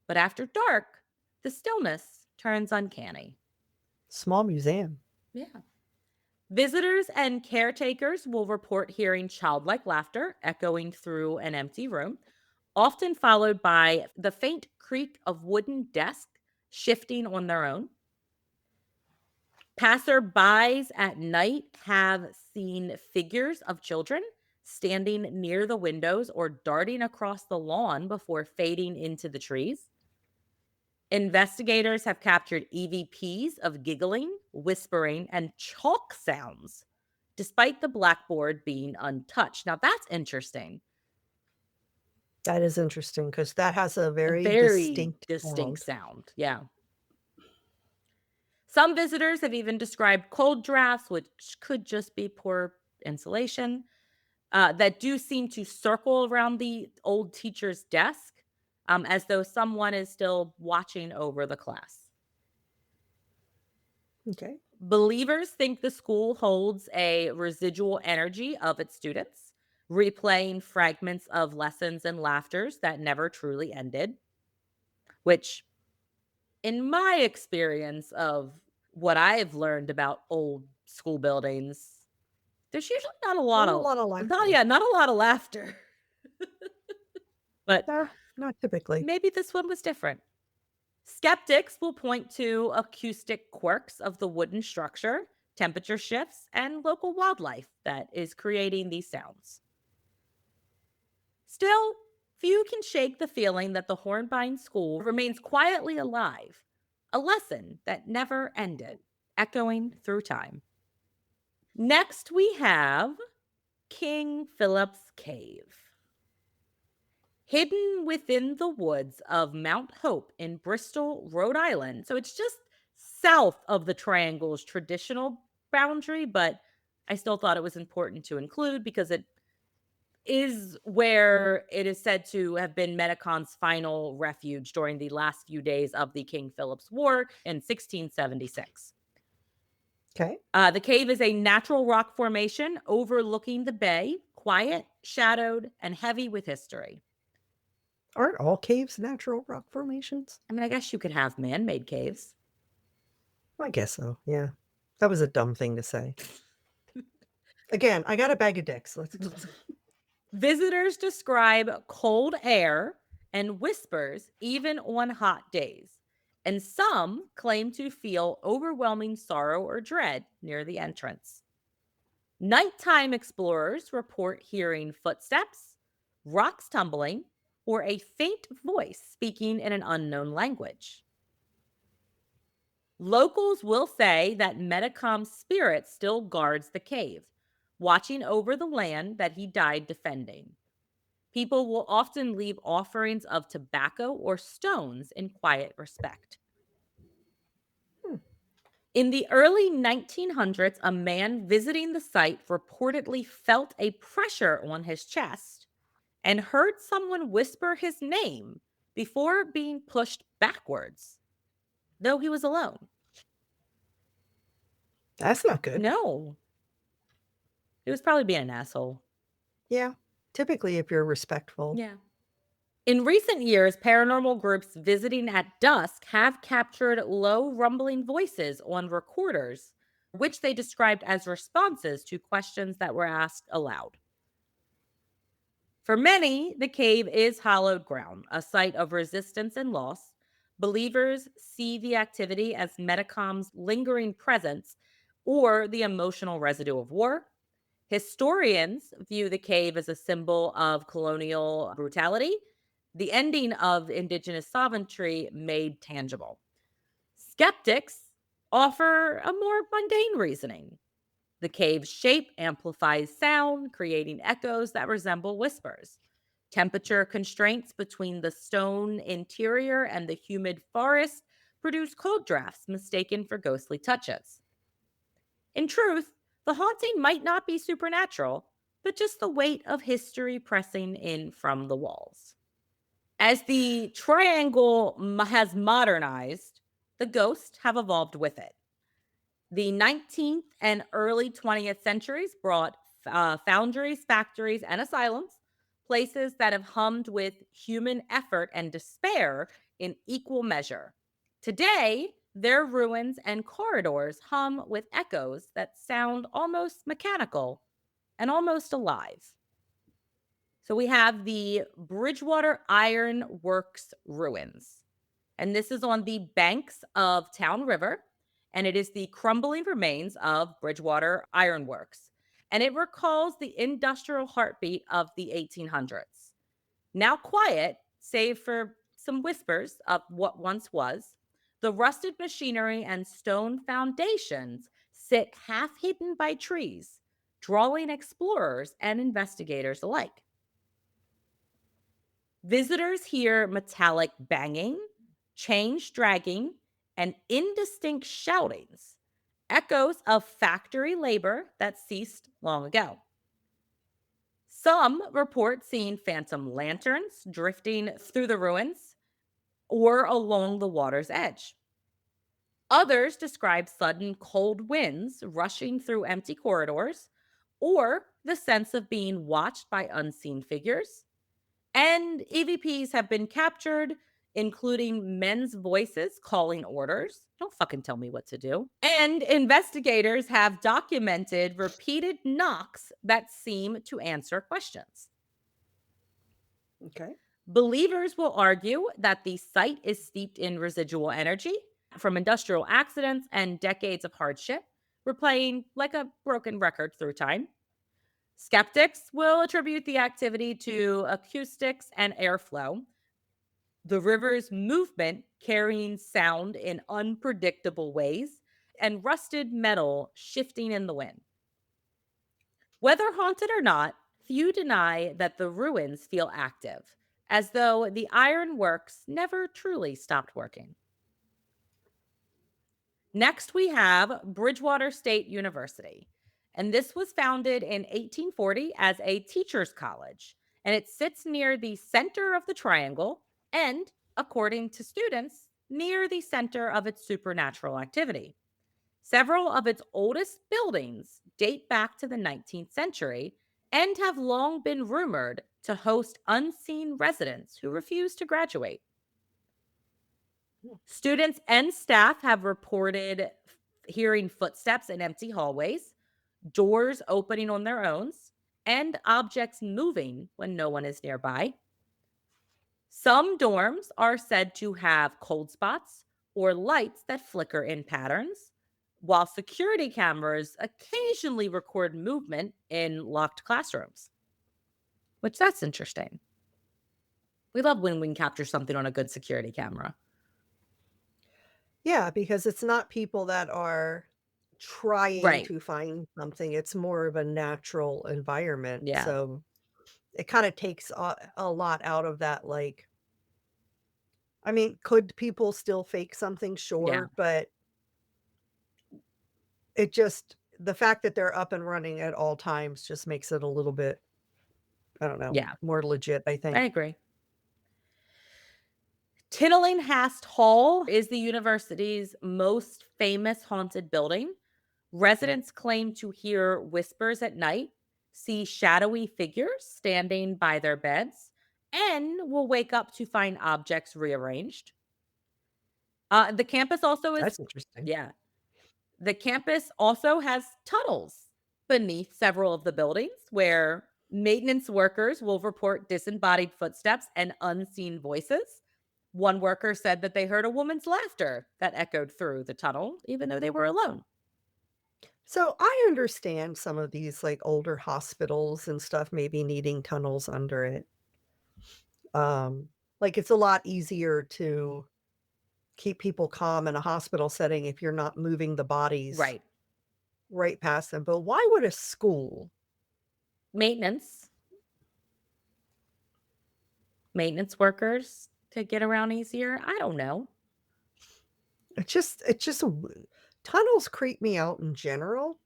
but after dark, the stillness turns uncanny. small museum. Yeah. Visitors and caretakers will report hearing childlike laughter echoing through an empty room, often followed by the faint creak of wooden desks shifting on their own. Passerbys at night have seen figures of children standing near the windows or darting across the lawn before fading into the trees. Investigators have captured EVPs of giggling, whispering, and chalk sounds, despite the blackboard being untouched. Now, that's interesting. That is interesting because that has a A very very distinct distinct sound. sound. Yeah. Some visitors have even described cold drafts, which could just be poor insulation, that do seem to circle around the old teacher's desk, as though someone is still watching over the class. Okay. Believers think the school holds a residual energy of its students, replaying fragments of lessons and laughters that never truly ended, which, in my experience of what I've learned about old school buildings, there's usually not a lot Not a of lot of not laughter. yeah, not a lot of laughter. But Nah, not typically. maybe this one was different. Skeptics will point to acoustic quirks of the wooden structure, temperature shifts, and local wildlife that is creating these sounds. Still, few can shake the feeling that the Hornbein School remains quietly alive, a lesson that never ended, echoing through time. Next, we have King Philip's Cave. Hidden within the woods of Mount Hope in Bristol, Rhode Island. So it's just south of the triangle's traditional boundary, but I still thought it was important to include because it is where it is said to have been Metacom's final refuge during the last few days of the King Philip's War in 1676. Okay. The cave is a natural rock formation overlooking the bay, quiet, shadowed, and heavy with history. Aren't all caves natural rock formations? I mean, I guess you could have man made caves. I guess so, yeah. That was a dumb thing to say. Again, I got a bag of dicks. Let's Visitors describe cold air and whispers even on hot days, and some claim to feel overwhelming sorrow or dread near the entrance. Nighttime explorers report hearing footsteps, rocks tumbling, or a faint voice speaking in an unknown language. Locals will say that Metacom's spirit still guards the cave, watching over the land that he died defending. People will often leave offerings of tobacco or stones in quiet respect. hmm, In the early 1900s, a man visiting the site reportedly felt a pressure on his chest and heard someone whisper his name before being pushed backwards, though he was alone. that's not good. No, he was probably being an asshole. Yeah. Typically, if you're respectful. Yeah. In recent years, paranormal groups visiting at dusk have captured low rumbling voices on recorders, which they described as responses to questions that were asked aloud. For many, the cave is hallowed ground, a site of resistance and loss. Believers see the activity as Metacom's lingering presence or the emotional residue of war. Historians view the cave as a symbol of colonial brutality, the ending of indigenous sovereignty made tangible. Skeptics offer a more mundane reasoning. The cave's shape amplifies sound, creating echoes that resemble whispers. Temperature constraints between the stone interior and the humid forest produce cold drafts mistaken for ghostly touches. In truth, the haunting might not be supernatural, but just the weight of history pressing in from the walls. As the triangle has modernized, the ghosts have evolved with it. The 19th and early 20th centuries brought foundries, factories, and asylums, places that have hummed with human effort and despair in equal measure. Today, their ruins and corridors hum with echoes that sound almost mechanical and almost alive. So we have the Bridgewater Iron Works ruins, and this is on the banks of Town River and it is the crumbling remains of Bridgewater Ironworks. And it recalls the industrial heartbeat of the 1800s. Now quiet, save for some whispers of what once was, the rusted machinery and stone foundations sit half hidden by trees, drawing explorers and investigators alike. Visitors hear metallic banging, chains dragging, and indistinct shoutings, echoes of factory labor that ceased long ago. Some report seeing phantom lanterns drifting through the ruins or along the water's edge. Others describe sudden cold winds rushing through empty corridors or the sense of being watched by unseen figures. And EVPs have been captured, including men's voices calling orders. Don't fucking tell me what to do. And investigators have documented repeated knocks that seem to answer questions. Okay. Believers will argue that the site is steeped in residual energy from industrial accidents and decades of hardship, replaying like a broken record through time. Skeptics will attribute the activity to acoustics and airflow, the river's movement carrying sound in unpredictable ways, and rusted metal shifting in the wind. Whether haunted or not, few deny that the ruins feel active, as though the iron works never truly stopped working. Next, we have Bridgewater State University. And this was founded in 1840 as a teacher's college. And it sits near the center of the triangle and, according to students, near the center of its supernatural activity. Several of its oldest buildings date back to the 19th century and have long been rumored to host unseen residents who refuse to graduate. Hmm. Students and staff have reported hearing footsteps in empty hallways, doors opening on their own, and objects moving when no one is nearby. Some dorms are said to have cold spots or lights that flicker in patterns, while security cameras occasionally record movement in locked classrooms, which that's interesting. We love when we can capture something on a good security camera. Yeah, because it's not people that are trying Right. to find something, it's more of a natural environment, Yeah. so it kinda takes a lot out of that, like I mean, could people still fake something? Yeah. Sure, but it just the fact that they're up and running at all times just makes it a little bit, I don't know, Yeah. more legit, I I think. agree. Tillinghast Hall is the university's most famous haunted building. Residents claim to hear whispers at night, see shadowy figures standing by their beds, and will wake up to find objects rearranged. The campus also is, That's interesting. yeah, the campus also has tunnels beneath several of the buildings where maintenance workers will report disembodied footsteps and unseen voices. One worker said that they heard a woman's laughter that echoed through the tunnel, even though they were alone. So, I understand some of these, like, older hospitals and stuff maybe needing tunnels under it. Like, it's a lot easier to keep people calm in a hospital setting if you're not moving the bodies Right. right past them, but why would a school Maintenance, maintenance workers to get around easier. I don't know. it just w tunnels creep me out in general,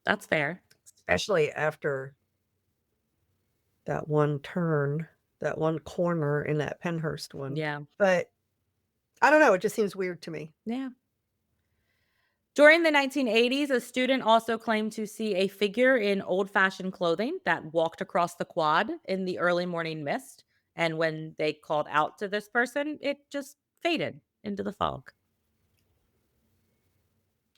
That's fair. especially after that one turn, that one corner in that Penhurst one, Yeah. but I don't know, it just seems weird to me. Yeah. During the 1980s, a student also claimed to see a figure in old fashioned clothing that walked across the quad in the early morning mist. And when they called out to this person, it just faded into the fog.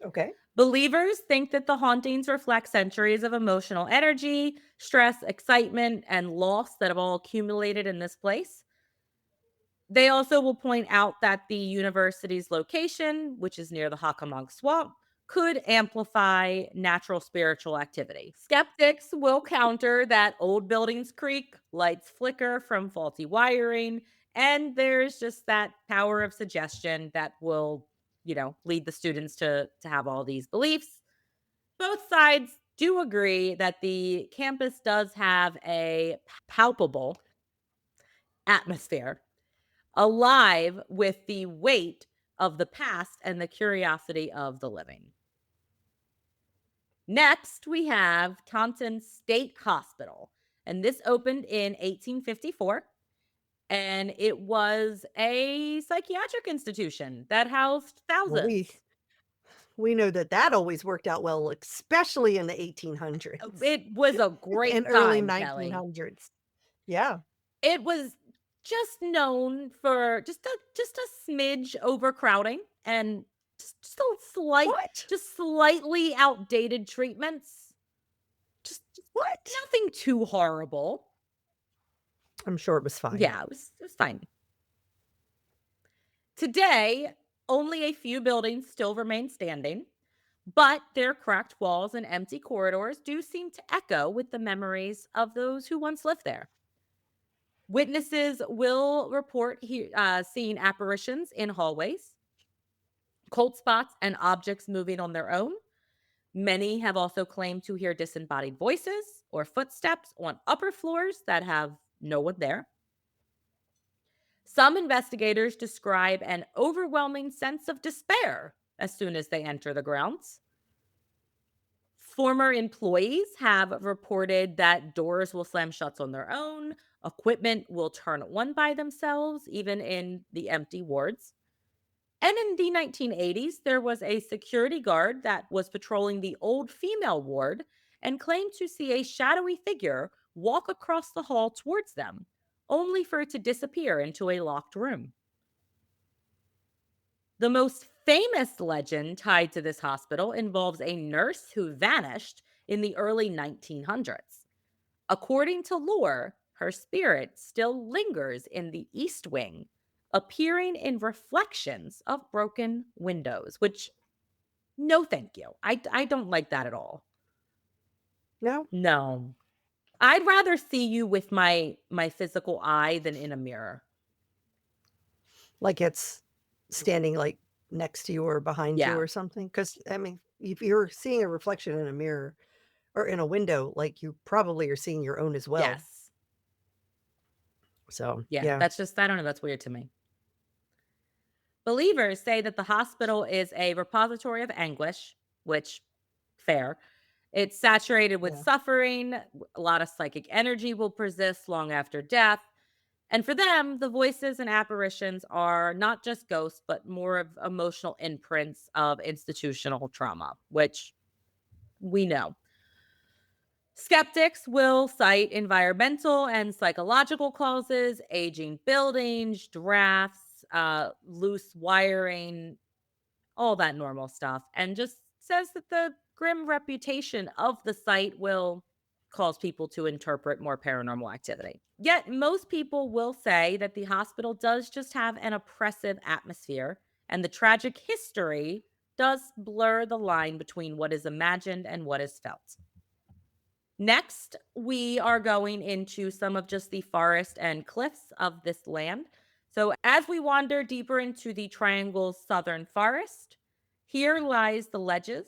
Okay. Believers think that the hauntings reflect centuries of emotional energy, stress, excitement, and loss that have all accumulated in this place. They also will point out that the university's location, which is near the Hockamong Swamp, could amplify natural spiritual activity. Skeptics will counter that old buildings creak, lights flicker from faulty wiring, and there's just that power of suggestion that will, lead the students to have all these beliefs. Both sides do agree that the campus does have a palpable atmosphere, alive with the weight of the past and the curiosity of the living. Next, we have Taunton State Hospital, and this opened in 1854. And it was a psychiatric institution that housed Well, thousands. we know that that always worked out well, especially in the 1800s It was a and great early time, Kelly. 1900s. Yeah. It was just known for just a smidge overcrowding and just a slight What? just slightly outdated treatments. Just What? nothing too horrible. I'm sure it was fine. Yeah, it was fine. Today, only a few buildings still remain standing, but their cracked walls and empty corridors do seem to echo with the memories of those who once lived there. Witnesses will report seeing apparitions in hallways, cold spots, and objects moving on their own. Many have also claimed to hear disembodied voices or footsteps on upper floors that have no one there. Some investigators describe an overwhelming sense of despair as soon as they enter the grounds. Former employees have reported that doors will slam shut on their own, equipment will turn on by themselves, even in the empty wards. And in the 1980s, there was a security guard that was patrolling the old female ward and claimed to see a shadowy figure walk across the hall towards them, only for it to disappear into a locked room. The most famous legend tied to this hospital involves a nurse who vanished in the early 1900s. According to lore, her spirit still lingers in the East Wing, appearing in reflections of broken windows, which, no thank you. I don't like that at all. No? No. I'd rather see you with my physical eye than in a mirror. Like it's standing, like, next to you or behind you Yeah. or something? Because I mean, if you're seeing a reflection in a mirror or in a window, like, you probably are seeing your own as well. Yes. So, Yeah. yeah, That's just, I don't know. That's weird to me. Believers say that the hospital is a repository of anguish, which, fair. It's saturated with yeah. suffering. A lot of psychic energy will persist long after death. And for them, the voices and apparitions are not just ghosts, but more of emotional imprints of institutional trauma, which we know. Skeptics will cite environmental and psychological causes, aging buildings, drafts, loose wiring, all that normal stuff, and just says that the grim reputation of the site will cause people to interpret more paranormal activity. Yet, most people will say that the hospital does just have an oppressive atmosphere, and the tragic history does blur the line between what is imagined and what is felt. Next, we are going into some of just the forest and cliffs of this land. So, as we wander deeper into the triangle's southern forest, here lies the ledges,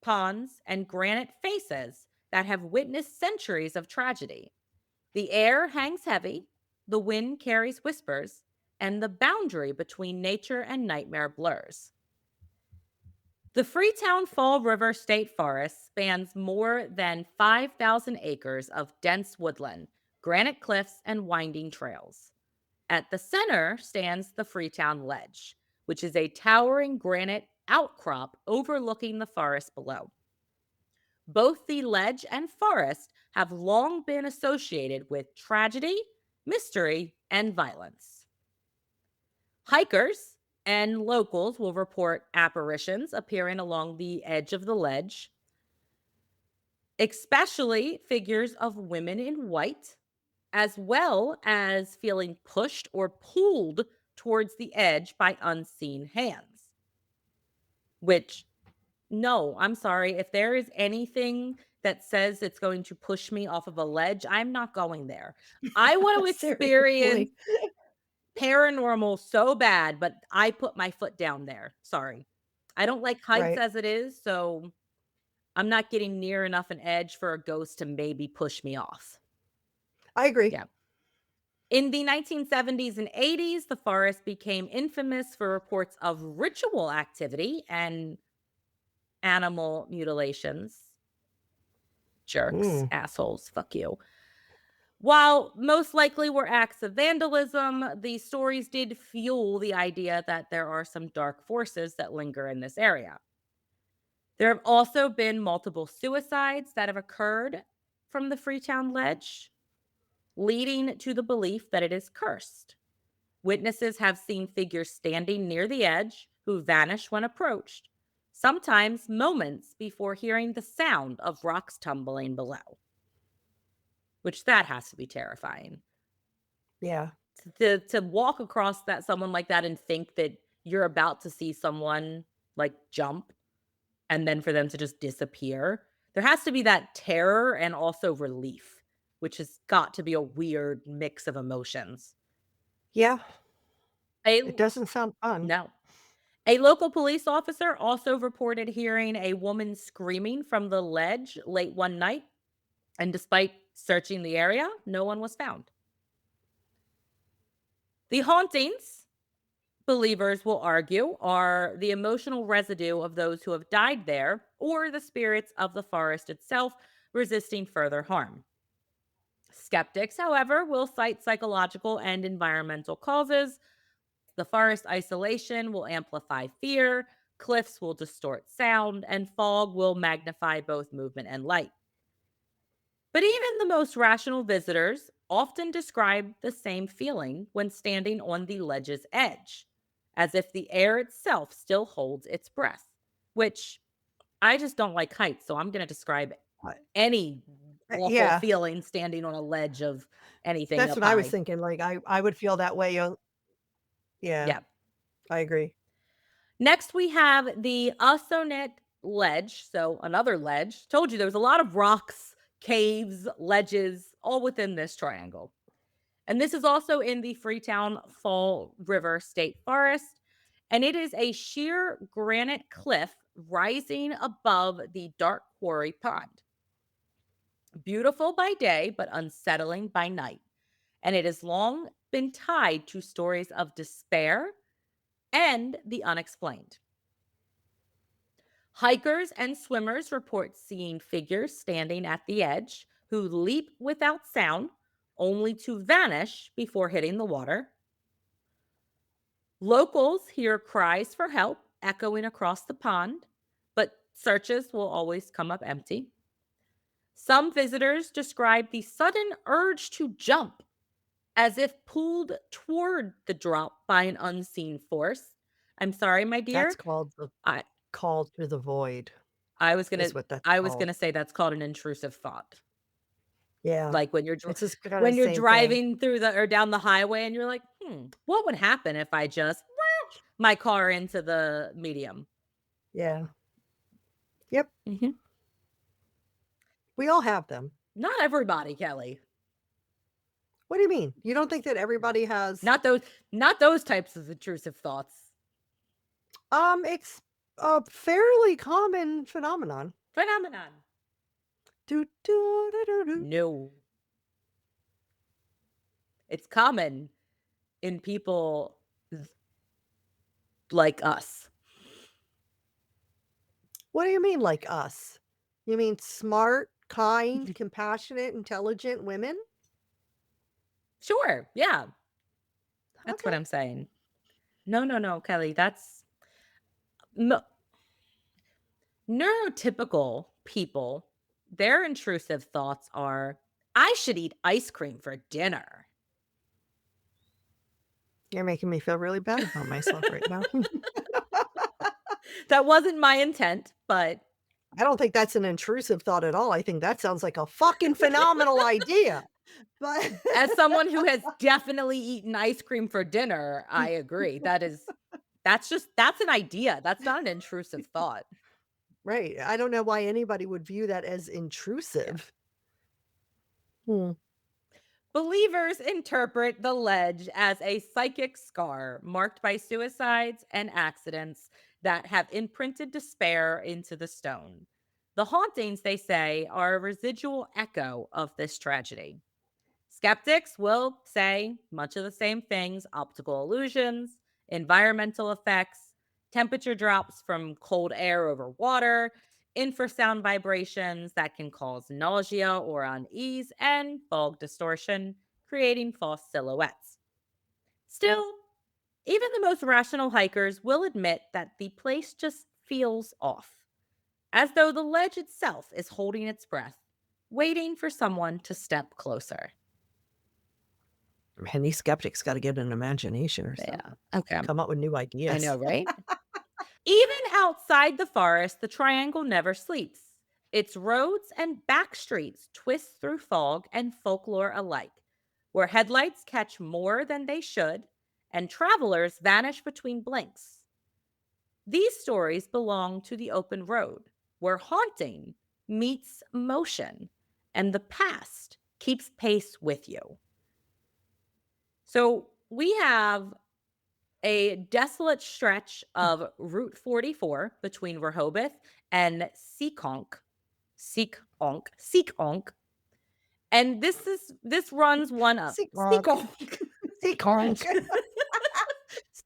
ponds, and granite faces that have witnessed centuries of tragedy. The air hangs heavy, the wind carries whispers, and the boundary between nature and nightmare blurs. The Freetown Fall River State Forest spans more than 5,000 acres of dense woodland, granite cliffs, and winding trails. At the center stands the Freetown Ledge, which is a towering granite outcrop overlooking the forest below. Both the ledge and forest have long been associated with tragedy, mystery, and violence. Hikers and locals will report apparitions appearing along the edge of the ledge, especially figures of women in white, as well as feeling pushed or pulled towards the edge by unseen hands, which, no, I'm sorry. If there is anything that says it's going to push me off of a ledge, I'm not going there. I want to experience Seriously. paranormal so bad, but I put my foot down there. Sorry. I don't like heights Right. as it is, so I'm not getting near enough an edge for a ghost to maybe push me off. I agree. Yeah. In the 1970s and 80s, the forest became infamous for reports of ritual activity and animal mutilations. Jerks, Mm. assholes, fuck you. While most likely were acts of vandalism, these stories did fuel the idea that there are some dark forces that linger in this area. There have also been multiple suicides that have occurred from the Freetown Ledge, leading to the belief that it is cursed. Witnesses have seen figures standing near the edge who vanish when approached, sometimes moments before hearing the sound of rocks tumbling below, which that has to be terrifying. Yeah. To walk across that someone like that and think that you're about to see someone like jump and then for them to just disappear. There has to be that terror and also relief, which has got to be a weird mix of emotions. Yeah. A It doesn't sound fun. No. A local police officer also reported hearing a woman screaming from the ledge late one night, and despite searching the area, no one was found. The hauntings, believers will argue, are the emotional residue of those who have died there or the spirits of the forest itself resisting further harm. Skeptics, however, will cite psychological and environmental causes. The forest isolation will amplify fear, cliffs will distort sound, and fog will magnify both movement and light. But even the most rational visitors often describe the same feeling when standing on the ledge's edge, as if the air itself still holds its breath, which I just don't like heights. So I'm going to describe I any awful yeah. feeling standing on a ledge of anything That's up what I was high. thinking, like, I would feel that way, yeah, Yeah. I agree. Next, we have the Usonet Ledge. So, another ledge. Told you there was a lot of rocks, caves, ledges, all within this triangle. And this is also in the Freetown Fall River State Forest. And it is a sheer granite cliff rising above the dark quarry pond. Beautiful by day, but unsettling by night. And it has long been tied to stories of despair and the unexplained. Hikers and swimmers report seeing figures standing at the edge who leap without sound, only to vanish before hitting the water. Locals hear cries for help echoing across the pond, but searches will always come up empty. Some visitors describe the sudden urge to jump as if pulled toward the drop by an unseen force. I'm sorry, my That's dear. called the I call to the void I was gonna is what that's I was called. gonna say that's called an intrusive thought. Yeah. Like It's just kinda when you're same thing. driving through the or down the highway and you're like, what would happen if I just my car into the medium?" Yeah. Yep. Mhm. We all have them. Not everybody, Kelly. What do you mean? You don't think that everybody has Not those not those types of intrusive thoughts. it's a fairly common phenomenon. Phenomenon. Do, do, do, do, do. No. It's common in people like us. What do you mean like us? You mean smart, kind, compassionate, intelligent women? Sure, yeah, that's what Okay. I'm saying. No, no, no, Kelly, that's no neurotypical people, their intrusive thoughts are, "I should eat ice cream for dinner." You're making me feel really bad about myself right now. That wasn't my intent, but I don't think that's an intrusive thought at all. I think that sounds like a fucking phenomenal idea. But As someone who has definitely eaten ice cream for dinner, I agree. That's an idea. That's not an intrusive thought. right, I don't know why anybody would view that as Yeah. intrusive. Hmm. Believers interpret the ledge as a psychic scar marked by suicides and accidents that have imprinted despair into the stone. The hauntings, they say, are a residual echo of this tragedy. Skeptics will say much of the same things: optical illusions, environmental effects, temperature drops from cold air over water, infrasound vibrations that can cause nausea or unease, and fog distortion, creating false silhouettes. Still, even the most rational hikers will admit that the place just feels off, as though the ledge itself is holding its breath, waiting for someone to step closer. Man, these skeptics gotta get an imagination or Yeah. something. Okay. Come up with new I ideas. know, right? Even outside the forest, the triangle never sleeps. Its roads and back streets twist through fog and folklore alike, where headlights catch more than they should and travelers vanish between blinks. These stories belong to the open road, where haunting meets motion and the past keeps pace with you. So we have a desolate stretch of Route 44 between Rehoboth and Seekonk. And this runs one up Seekonk, Seekonk. seekonk,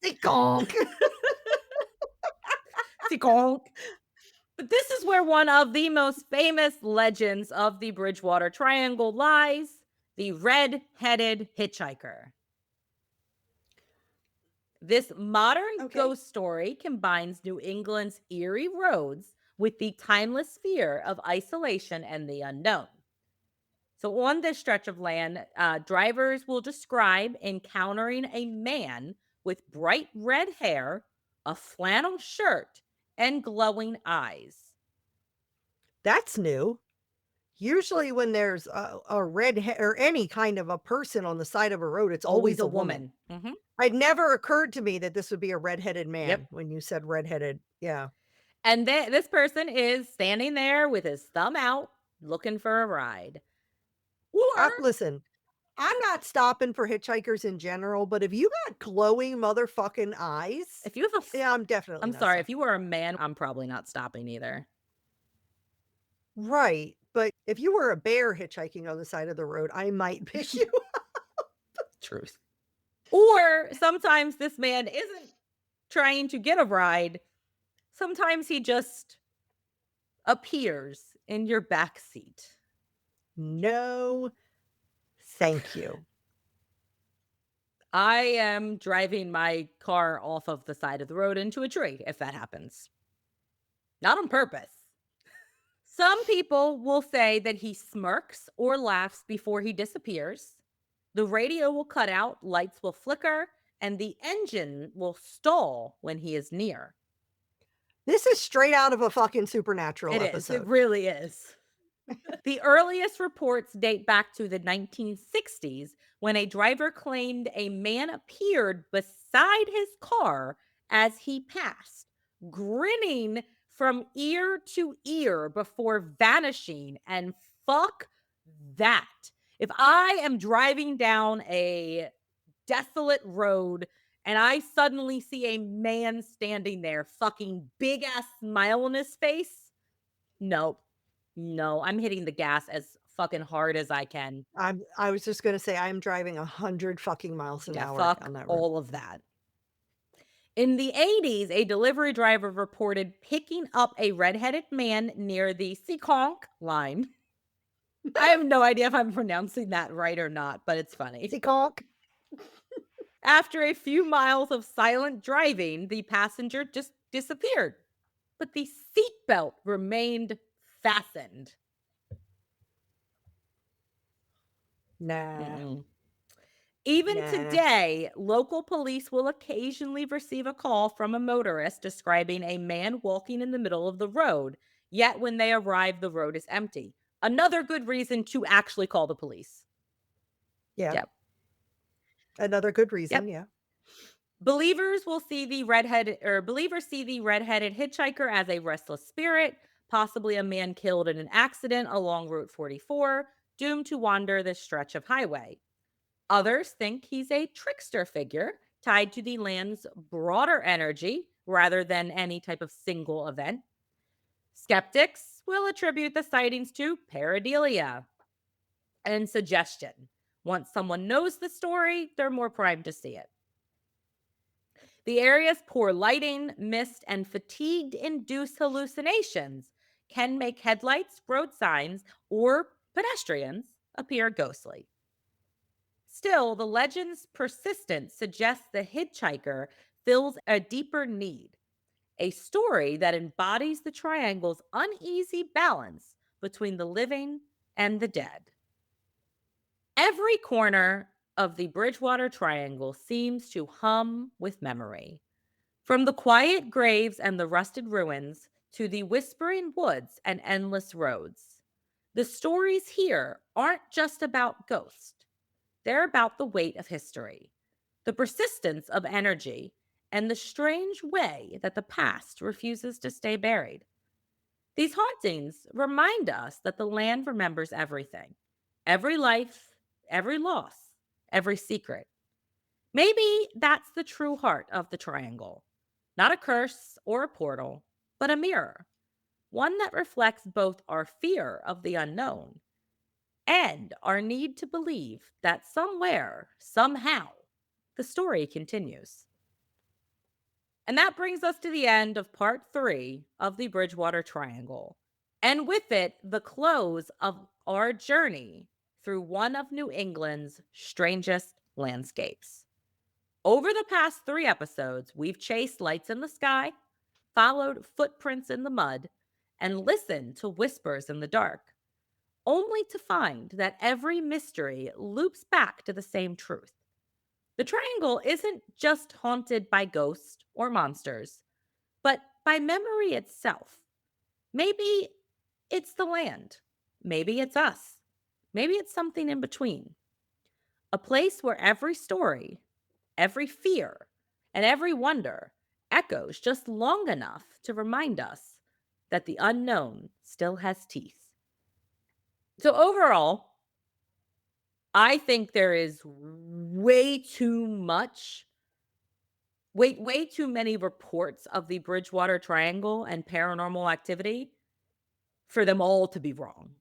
seekonk. Seekonk. But this is where one of the most famous legends of the Bridgewater Triangle lies: the red-headed hitchhiker. This modern Okay. ghost story combines New England's eerie roads with the timeless fear of isolation and the unknown. So, on this stretch of land, drivers will describe encountering a man with bright red hair, a flannel shirt, and glowing eyes. That's new. Usually when there's a red or any kind of a person on the side of a road, it's Always always a a woman. woman. Mhm. It never occurred to me that this would be a redheaded Yep. man when you said redheaded. Yeah. And this person is standing there with his thumb out, looking for a ride. Or Listen, I'm not stopping for hitchhikers in general, but if you got glowing motherfucking eyes, if you have a yeah, I'm definitely I'm not sorry, if stopping. you were a man, I'm probably not stopping either. Right. But if you were a bear hitchhiking on the side of the road, I might pick you. Truth. Or sometimes this man isn't trying to get a ride. Sometimes he just appears in your back seat. No, thank you. I am driving my car off of the side of the road into a tree if that happens. Not on purpose. Some people will say that he smirks or laughs before he disappears. The radio will cut out, lights will flicker, and the engine will stall when he is near. This is straight out of a fucking Supernatural It is. It episode. really is. The earliest reports date back to the 1960s when a driver claimed a man appeared beside his car as he passed, grinning from ear to ear before vanishing. And fuck that. If I am driving down a desolate road and I suddenly see a man standing there, fucking big ass smile on his face, nope. No, I'm hitting the gas as fucking hard as I can. I was just gonna say I'm driving 100 fucking miles an Yeah, hour fuck down that road. all of that. In the 80s, a delivery driver reported picking up a redheaded man near the Seekonk line. I have no idea if I'm pronouncing that right or not, but it's funny. See conk. After a few miles of silent driving, the passenger just disappeared, but the seatbelt remained fastened. Nah, Mm-mm. Even nah. today, local police will occasionally receive a call from a motorist describing a man walking in the middle of the road, yet when they arrive, the road is empty. Another good reason to actually call the police. Yeah. Yep. Another good Yep. reason, yeah. Believers see the redheaded hitchhiker as a restless spirit, possibly a man killed in an accident along Route 44, doomed to wander this stretch of highway. Others think he's a trickster figure tied to the land's broader energy rather than any type of single event. Skeptics will attribute the sightings to pareidolia and suggestion. Once someone knows the story, they're more primed to see it. The area's poor lighting, mist, and fatigue induced hallucinations can make headlights, road signs, or pedestrians appear ghostly. Still, the legend's persistence suggests the hitchhiker fills a deeper need, a story that embodies the triangle's uneasy balance between the living and the dead. Every corner of the Bridgewater Triangle seems to hum with memory. From the quiet graves and the rusted ruins to the whispering woods and endless roads, the stories here aren't just about ghosts. They're about the weight of history, the persistence of energy, and the strange way that the past refuses to stay buried. These hauntings remind us that the land remembers everything, every life, every loss, every secret. Maybe that's the true heart of the triangle. Not a curse or a portal, but a mirror, one that reflects both our fear of the unknown and our need to believe that somewhere, somehow, the story continues. And that brings us to the end of part 3 of the Bridgewater Triangle. And with it, the close of our journey through one of New England's strangest landscapes. Over the past 3 episodes, we've chased lights in the sky, followed footprints in the mud, and listened to whispers in the dark, only to find that every mystery loops back to the same truth. The triangle isn't just haunted by ghosts or monsters, but by memory itself. Maybe it's the land. Maybe it's us. Maybe it's something in between. A place where every story, every fear, and every wonder echoes just long enough to remind us that the unknown still has teeth. So, overall, I think there is way too many reports of the Bridgewater Triangle and paranormal activity for them all to be wrong.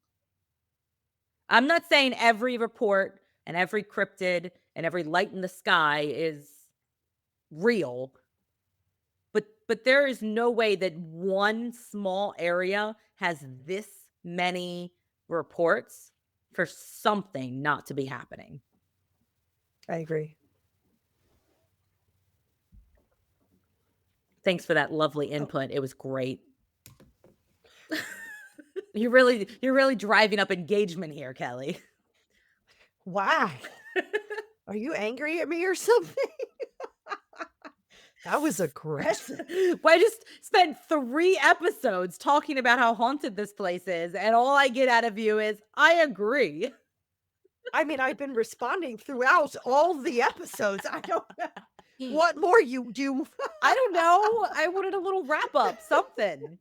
I'm not saying every report and every cryptid and every light in the sky is real, but there is no way that one small area has this many reports for something not to be happening. I agree. Thanks for that lovely Oh, input. It was great. You're really driving up engagement here, Kelly. why? Are you angry at me or something? That was aggressive. Well, I just spent 3 episodes talking about how haunted this place is, and all I get out of you is, I agree. I mean, I've been responding throughout all the episodes. I don't know what more you do. I don't know. I wanted a little wrap up, something.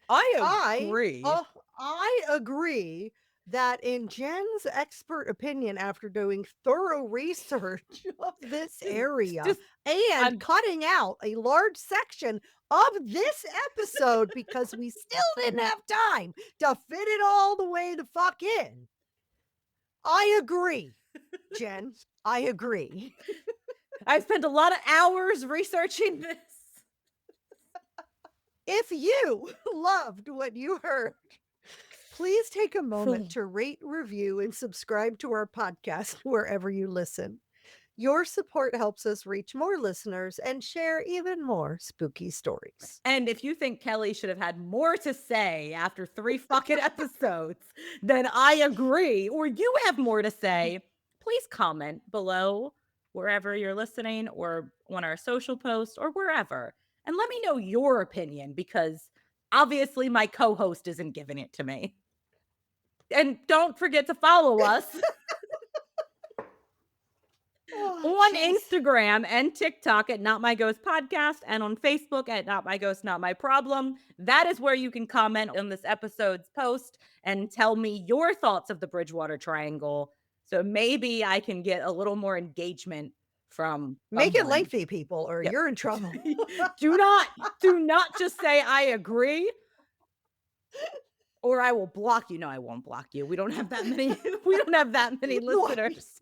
I I agree. uh, I agree that in Jen's expert opinion after doing thorough research of this area Just and I'm cutting out a large section of this episode because we still didn't have time to fit it all the way the fuck in. I agree, Jen. I agree. I spent a lot of hours researching this. If you loved what you heard, please take a moment to rate, review, and subscribe to our podcast wherever you listen. Your support helps us reach more listeners and share even more spooky stories. And if you think Kelly should have had more to say after 3 fucking episodes, then I agree, or you have more to say, please comment below wherever you're listening or on our social post or wherever. And let me know your opinion because obviously my co-host isn't giving it to me. And don't forget to follow us on Jeez. Instagram and TikTok at Not My Ghost Podcast and on Facebook at Not My Ghost, Not My Problem. That is where you can comment on this episode's post and tell me your thoughts of the Bridgewater Triangle. So maybe I can get a little more engagement from Make it someone. lengthy, people, or Yep. you're in trouble. do not do not just say I agree or I will block you. No, I won't block you. We don't have that many we don't have that many What? listeners.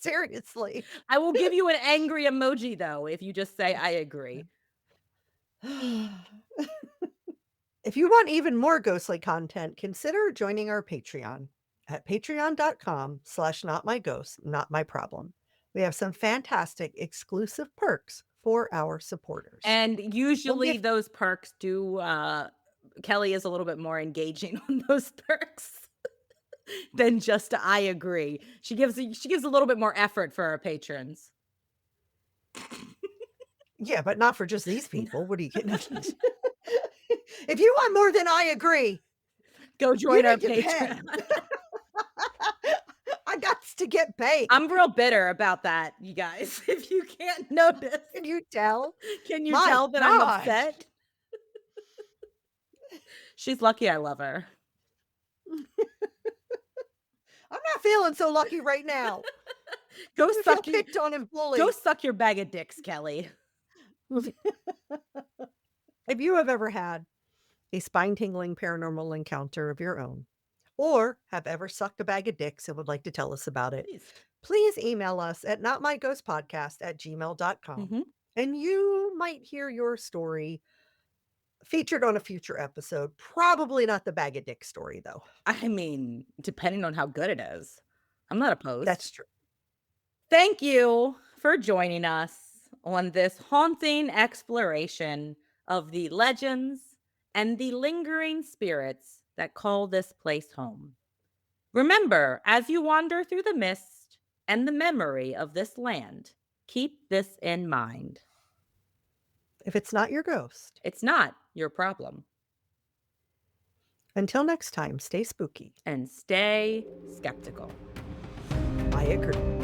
Seriously. I will give you an angry emoji though if you just say I agree. If you want even more ghostly content, consider joining our Patreon at patreon.com/notmyghost, not my problem. We have some fantastic exclusive perks for our supporters. And We'll usually give those perks do Kelly is a little bit more engaging on those perks than just I agree. She gives a little bit more effort for our patrons. yeah, but not for just these people. What are you getting at? If you want more than I agree, Go you join our need to pay. Patreon. I got to get paid. I'm real bitter about that, you guys. If you can't notice, Can you tell? can you My tell that I'm God. upset? She's lucky I love her. I'm not feeling so lucky right now. Go I feel suck your picked on and go bullied. suck your bag of dicks, Kelly. If you have ever had a spine-tingling paranormal encounter of your own, or have ever sucked a bag of dicks and would like to tell us about it, Please. please email us at notmyghostpodcast@gmail.com. Mhm. And you might hear your story featured on a future episode. Probably not the bag of dicks story, though. I mean, depending on how good it is. I'm not That's opposed. true. Thank you for joining us on this haunting exploration of the legends and the lingering spirits that call this place home. Remember, as you wander through the mist and the memory of this land, keep this in mind. If it's not your ghost. It's not your problem. Until next time, stay spooky. And stay skeptical. I agree.